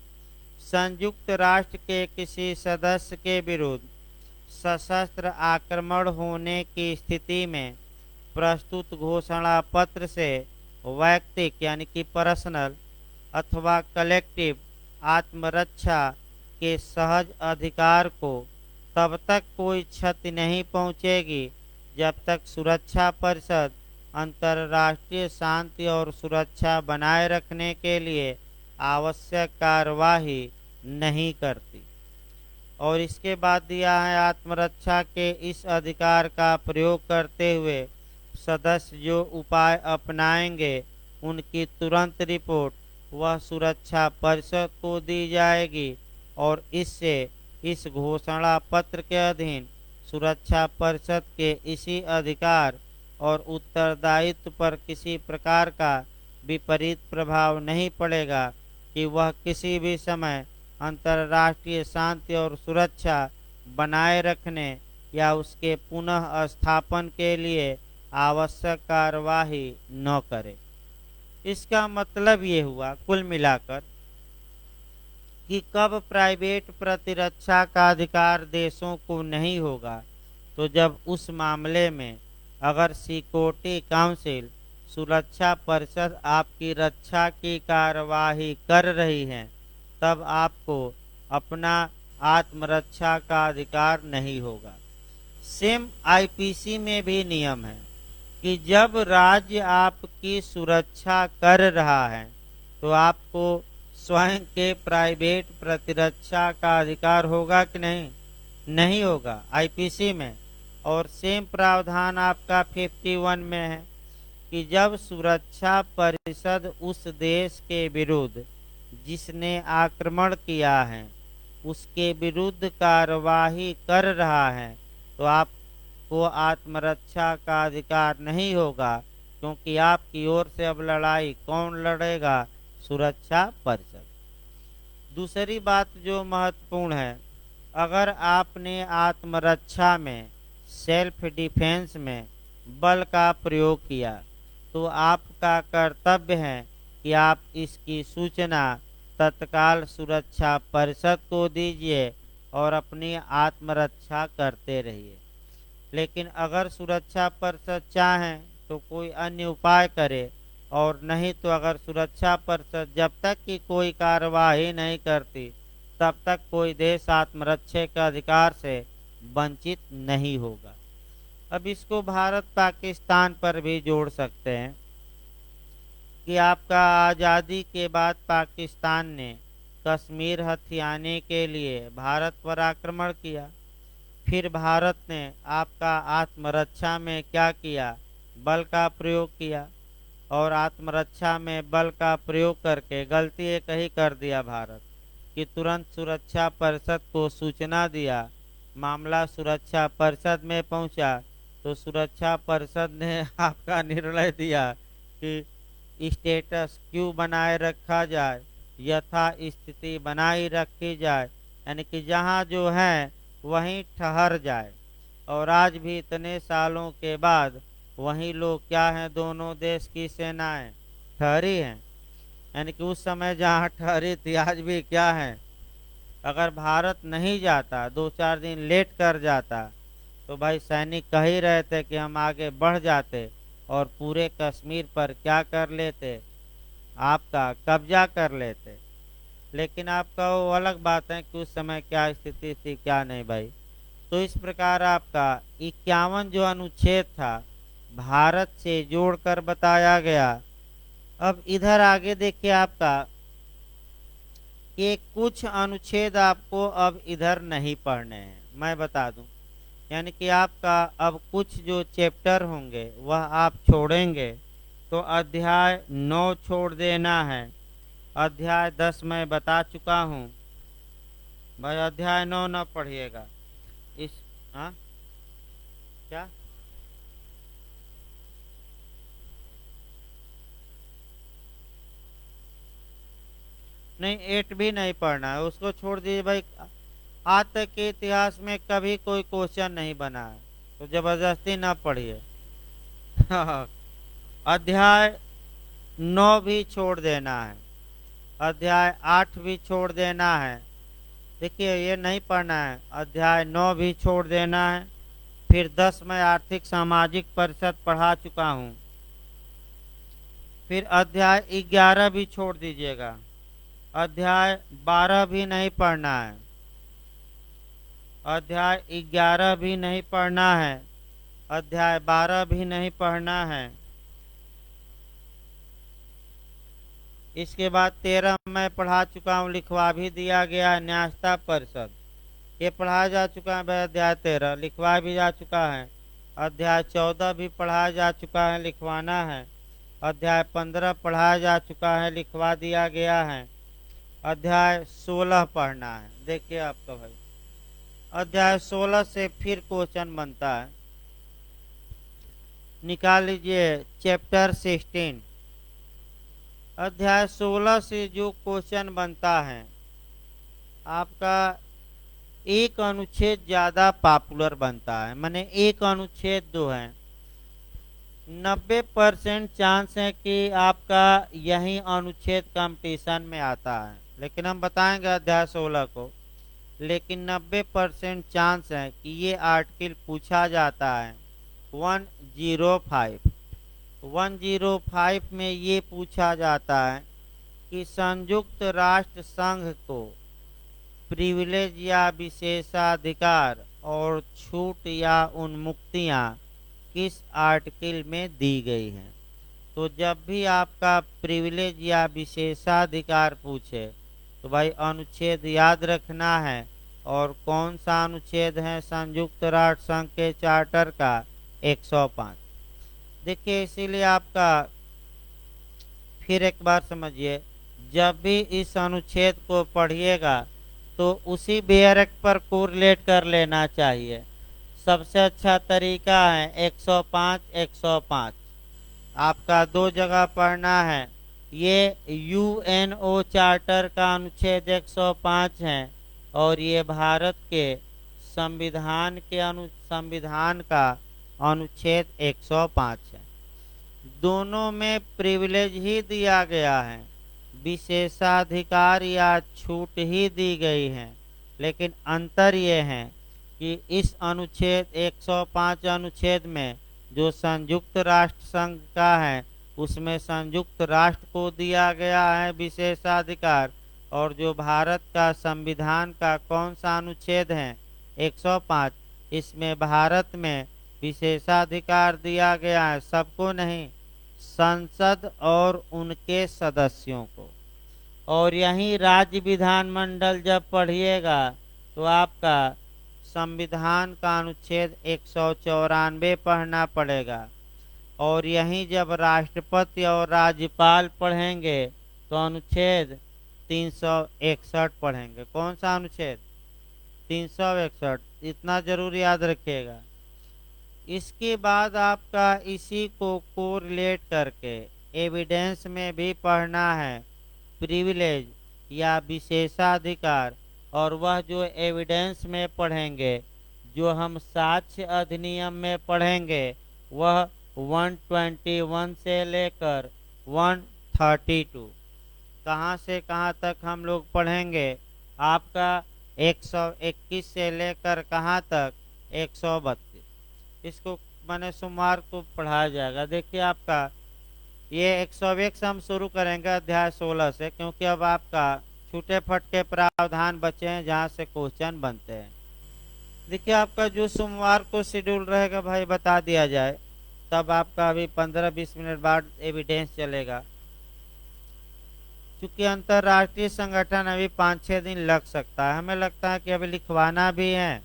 संयुक्त राष्ट्र के किसी सदस्य के विरुद्ध सशस्त्र आक्रमण होने की स्थिति में प्रस्तुत घोषणा पत्र से वैयक्तिक यानी कि पर्सनल अथवा कलेक्टिव आत्मरक्षा के सहज अधिकार को तब तक कोई क्षति नहीं पहुंचेगी जब तक सुरक्षा परिषद अंतर्राष्ट्रीय शांति और सुरक्षा बनाए रखने के लिए आवश्यक कार्यवाही नहीं करती। और इसके बाद दिया है, आत्मरक्षा के इस अधिकार का प्रयोग करते हुए सदस्य जो उपाय अपनाएंगे उनकी तुरंत रिपोर्ट वह सुरक्षा परिषद को दी जाएगी और इससे इस घोषणा पत्र के अधीन सुरक्षा परिषद के इसी अधिकार और उत्तरदायित्व पर किसी प्रकार का विपरीत प्रभाव नहीं पड़ेगा कि वह किसी भी समय अंतर्राष्ट्रीय शांति और सुरक्षा बनाए रखने या उसके पुनः स्थापन के लिए आवश्यक कार्यवाही न करे। इसका मतलब ये हुआ कुल मिलाकर कि कब प्राइवेट प्रतिरक्षा का अधिकार देशों को नहीं होगा, तो जब उस मामले में अगर सिक्योरिटी काउंसिल सुरक्षा परिषद आपकी रक्षा की कार्यवाही कर रही है, तब आपको अपना आत्मरक्षा का अधिकार नहीं होगा। सेम आईपीसी में भी नियम है कि जब राज्य आपकी सुरक्षा कर रहा है तो आपको स्वयं के प्राइवेट प्रतिरक्षा का अधिकार होगा कि नहीं? नहीं होगा आईपीसी में। और सेम प्रावधान आपका 51 में है कि जब सुरक्षा परिषद उस देश के विरुद्ध जिसने आक्रमण किया है उसके विरुद्ध कार्यवाही कर रहा है तो आपको आत्मरक्षा का अधिकार नहीं होगा, क्योंकि आपकी ओर से अब लड़ाई कौन लड़ेगा? सुरक्षा परिषद। दूसरी बात जो महत्वपूर्ण है, अगर आपने आत्मरक्षा में सेल्फ डिफेंस में बल का प्रयोग किया तो आपका कर्तव्य है कि आप इसकी सूचना तत्काल सुरक्षा परिषद को दीजिए और अपनी आत्मरक्षा करते रहिए। लेकिन अगर सुरक्षा परिषद चाहे तो कोई अन्य उपाय करे, और नहीं तो अगर सुरक्षा परिषद जब तक कि कोई कार्यवाही नहीं करती तब तक कोई देश आत्मरक्षा के अधिकार से वंचित नहीं होगा। अब इसको भारत पाकिस्तान पर भी जोड़ सकते हैं कि आपका आज़ादी के बाद पाकिस्तान ने कश्मीर हथियाने के लिए भारत पर आक्रमण किया। फिर भारत ने आपका आत्मरक्षा में क्या किया? बल का प्रयोग किया, और आत्मरक्षा में बल का प्रयोग करके गलती एक ही कर दिया भारत कि तुरंत सुरक्षा परिषद को सूचना दिया। मामला सुरक्षा परिषद में पहुंचा तो सुरक्षा परिषद ने आपका निर्णय दिया कि स्टेटस क्यू बनाए रखा जाए, यथा स्थिति बनाई रखी जाए, यानी कि जहां जो है वहीं ठहर जाए। और आज भी इतने सालों के बाद वहीं लोग क्या हैं, दोनों देश की सेनाएं ठहरी हैं, यानी कि उस समय जहां ठहरी थी आज भी क्या है। अगर भारत नहीं जाता, 2-4 दिन लेट कर जाता, तो भाई सैनिक कह ही रहे थे कि हम आगे बढ़ जाते और पूरे कश्मीर पर क्या कर लेते, आपका कब्जा कर लेते। लेकिन आपका वो अलग बात है कि उस समय क्या स्थिति थी क्या नहीं भाई। तो इस प्रकार आपका 51 जो अनुच्छेद था भारत से जोड़कर बताया गया। अब इधर आगे देखिए आपका कि कुछ अनुच्छेद आपको अब इधर नहीं पढ़ने हैं, मैं बता दूं। यानी कि आपका अब कुछ जो चैप्टर होंगे वह आप छोड़ेंगे, तो अध्याय 9 छोड़ देना है। अध्याय 10 मैं बता चुका हूँ भाई, अध्याय 9 न पढ़िएगा। इस हाँ क्या नहीं, 8 भी नहीं पढ़ना है, उसको छोड़ दीजिए भाई। आज तक के इतिहास में कभी कोई क्वेश्चन नहीं बना है, तो जबरदस्ती ना पढ़िए। अध्याय 9 भी छोड़ देना है, अध्याय 8 भी छोड़ देना है। देखिए ये नहीं पढ़ना है, अध्याय 9 भी छोड़ देना है। फिर 10 में आर्थिक सामाजिक परिषद पढ़ा चुका हूँ। फिर अध्याय 11 भी छोड़ दीजिएगा, अध्याय 12 भी नहीं पढ़ना है, अध्याय 11 भी नहीं पढ़ना है, अध्याय 12 भी नहीं पढ़ना है। इसके बाद 13 मैं पढ़ा चुका हूँ, लिखवा भी दिया गया है, न्यायता परिषद ये पढ़ाया जा चुका है। अध्याय 13 लिखवा भी जा चुका है। अध्याय 14 भी पढ़ाया जा चुका है, लिखवाना है। अध्याय 15 पढ़ाया जा चुका है, लिखवा दिया गया है। अध्याय 16 पढ़ना है। देखिए आपका भाई अध्याय 16 से फिर क्वेश्चन बनता है। निकाल लीजिए चैप्टर 16। अध्याय 16 से जो क्वेश्चन बनता है आपका एक अनुच्छेद ज्यादा पॉपुलर बनता है, माने एक अनुच्छेद जो है 90% चांस है कि आपका यही अनुच्छेद कंपटीशन में आता है, लेकिन हम बताएंगे अध्याय 16 को। लेकिन 90% चांस है कि ये आर्टिकल पूछा जाता है 105 में ये पूछा जाता है कि संयुक्त राष्ट्र संघ को प्रिविलेज या विशेषाधिकार और छूट या उन्मुक्तियां किस आर्टिकल में दी गई हैं। तो जब भी आपका प्रिविलेज या विशेषाधिकार पूछे तो भाई अनुच्छेद याद रखना है। और कौन सा अनुच्छेद है संयुक्त राष्ट्र संघ के चार्टर का 105। देखिए इसीलिए आपका फिर एक बार समझिए, जब भी इस अनुच्छेद को पढ़िएगा तो उसी बेयरक पर कोरिलेट कर लेना चाहिए। सबसे अच्छा तरीका है 105 आपका दो जगह पढ़ना है। ये यूएनओ चार्टर का अनुच्छेद 105 है और ये भारत के संविधान का अनुच्छेद 105 है। दोनों में प्रिविलेज ही दिया गया है, विशेषाधिकार या छूट ही दी गई है। लेकिन अंतर ये है कि इस अनुच्छेद 105 अनुच्छेद में जो संयुक्त राष्ट्र संघ का है उसमें संयुक्त राष्ट्र को दिया गया है विशेषाधिकार, और जो भारत का संविधान का कौन सा अनुच्छेद है 105, इसमें भारत में विशेषाधिकार दिया गया है सबको नहीं, संसद और उनके सदस्यों को। और यही राज्य विधानमंडल जब पढ़िएगा तो आपका संविधान का अनुच्छेद 194 पढ़ना पड़ेगा। और यहीं जब राष्ट्रपति और राज्यपाल पढ़ेंगे तो अनुच्छेद 361 पढ़ेंगे। कौन सा अनुच्छेद 361, इतना जरूर याद रखिएगा। इसके बाद आपका इसी को कोरिलेट करके एविडेंस में भी पढ़ना है प्रिविलेज या विशेषाधिकार। और वह जो एविडेंस में पढ़ेंगे, जो हम साक्ष्य अधिनियम में पढ़ेंगे, वह 121 से लेकर 132 कहाँ से कहाँ तक हम लोग पढ़ेंगे आपका 121 से लेकर कहाँ तक 132। इसको मैंने सोमवार को पढ़ाया जाएगा। देखिए आपका ये 101 से हम शुरू करेंगे अध्याय 16 से, क्योंकि अब आपका छूटे फटके प्रावधान बचे हैं जहाँ से क्वेश्चन बनते हैं। देखिए आपका जो सोमवार को शेड्यूल रहेगा भाई बता दिया जाए, तब आपका अभी 15-20 मिनट बाद एविडेंस चलेगा। चूंकि अंतरराष्ट्रीय संगठन अभी 5-6 दिन लग सकता है, हमें लगता है कि अभी लिखवाना भी है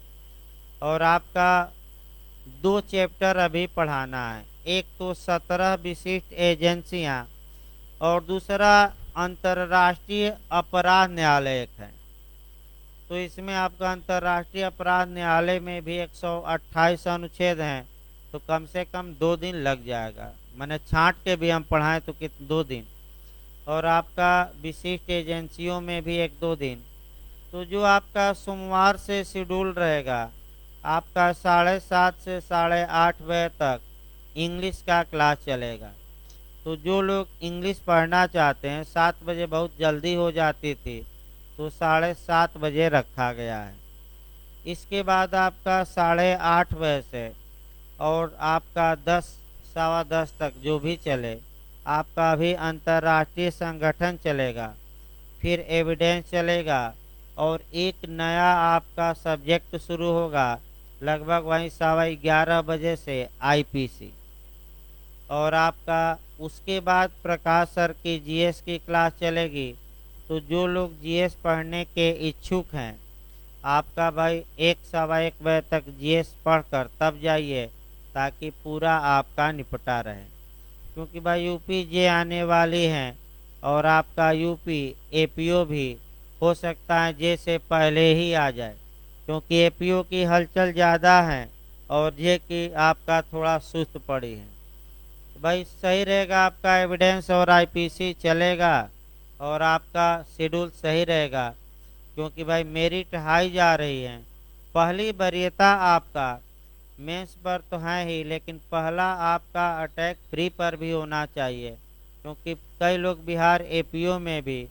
और आपका 2 चैप्टर अभी पढ़ाना है। एक तो 17 विशिष्ट एजेंसियां और दूसरा अंतरराष्ट्रीय अपराध न्यायालय है। तो इसमें आपका अंतरराष्ट्रीय अपराध न्यायालय में भी 128 अनुच्छेद हैं, तो कम से कम 2 दिन लग जाएगा। मैंने छांट के भी हम पढ़ाएं तो 2 दिन, और आपका विशिष्ट एजेंसियों में भी 1-2 दिन। तो जो आपका सोमवार से शेड्यूल रहेगा आपका 7:30 से 8:30 बजे तक इंग्लिश का क्लास चलेगा। तो जो लोग इंग्लिश पढ़ना चाहते हैं, 7 बजे बहुत जल्दी हो जाती थी तो 7:30 बजे रखा गया है। इसके बाद आपका 8:30 बजे से और आपका 10, 10:15 तक जो भी चले आपका भी अंतर्राष्ट्रीय संगठन चलेगा, फिर एविडेंस चलेगा और एक नया आपका सब्जेक्ट शुरू होगा लगभग वहीं 11:15 बजे से आईपीसी। और आपका उसके बाद प्रकाश सर की जीएस की क्लास चलेगी। तो जो लोग जीएस पढ़ने के इच्छुक हैं आपका भाई 1-1:15 बजे तक जीएस पढ़कर तब जाइए ताकि पूरा आपका निपटा रहे। क्योंकि भाई यूपी जे आने वाली हैं और आपका यूपी एपीओ भी हो सकता है जे से पहले ही आ जाए, क्योंकि एपीओ की हलचल ज़्यादा है और जे की आपका थोड़ा सुस्त पड़ी है। तो भाई सही रहेगा, आपका एविडेंस और आईपीसी चलेगा और आपका शेड्यूल सही रहेगा, क्योंकि भाई मेरिट हाई जा रही है। पहली वरीयता आपका मेंस पर तो है ही, लेकिन पहला आपका अटैक प्री पर भी होना चाहिए, क्योंकि कई लोग बिहार एपीओ में भी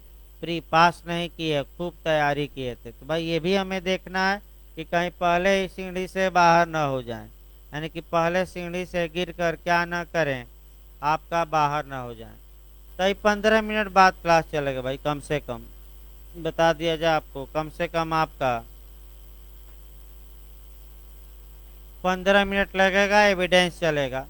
प्री पास नहीं किए, खूब तैयारी किए थे। तो भाई ये भी हमें देखना है कि कहीं पहले ही सीढ़ी से बाहर ना हो जाए, यानी कि पहले सीढ़ी से गिर कर क्या ना करें, आपका बाहर ना हो जाए। तो ये 15 मिनट बाद क्लास चलेगा भाई, कम से कम बता दिया जाए आपको, कम से कम आपका 15 मिनट लगेगा, एविडेंस चलेगा।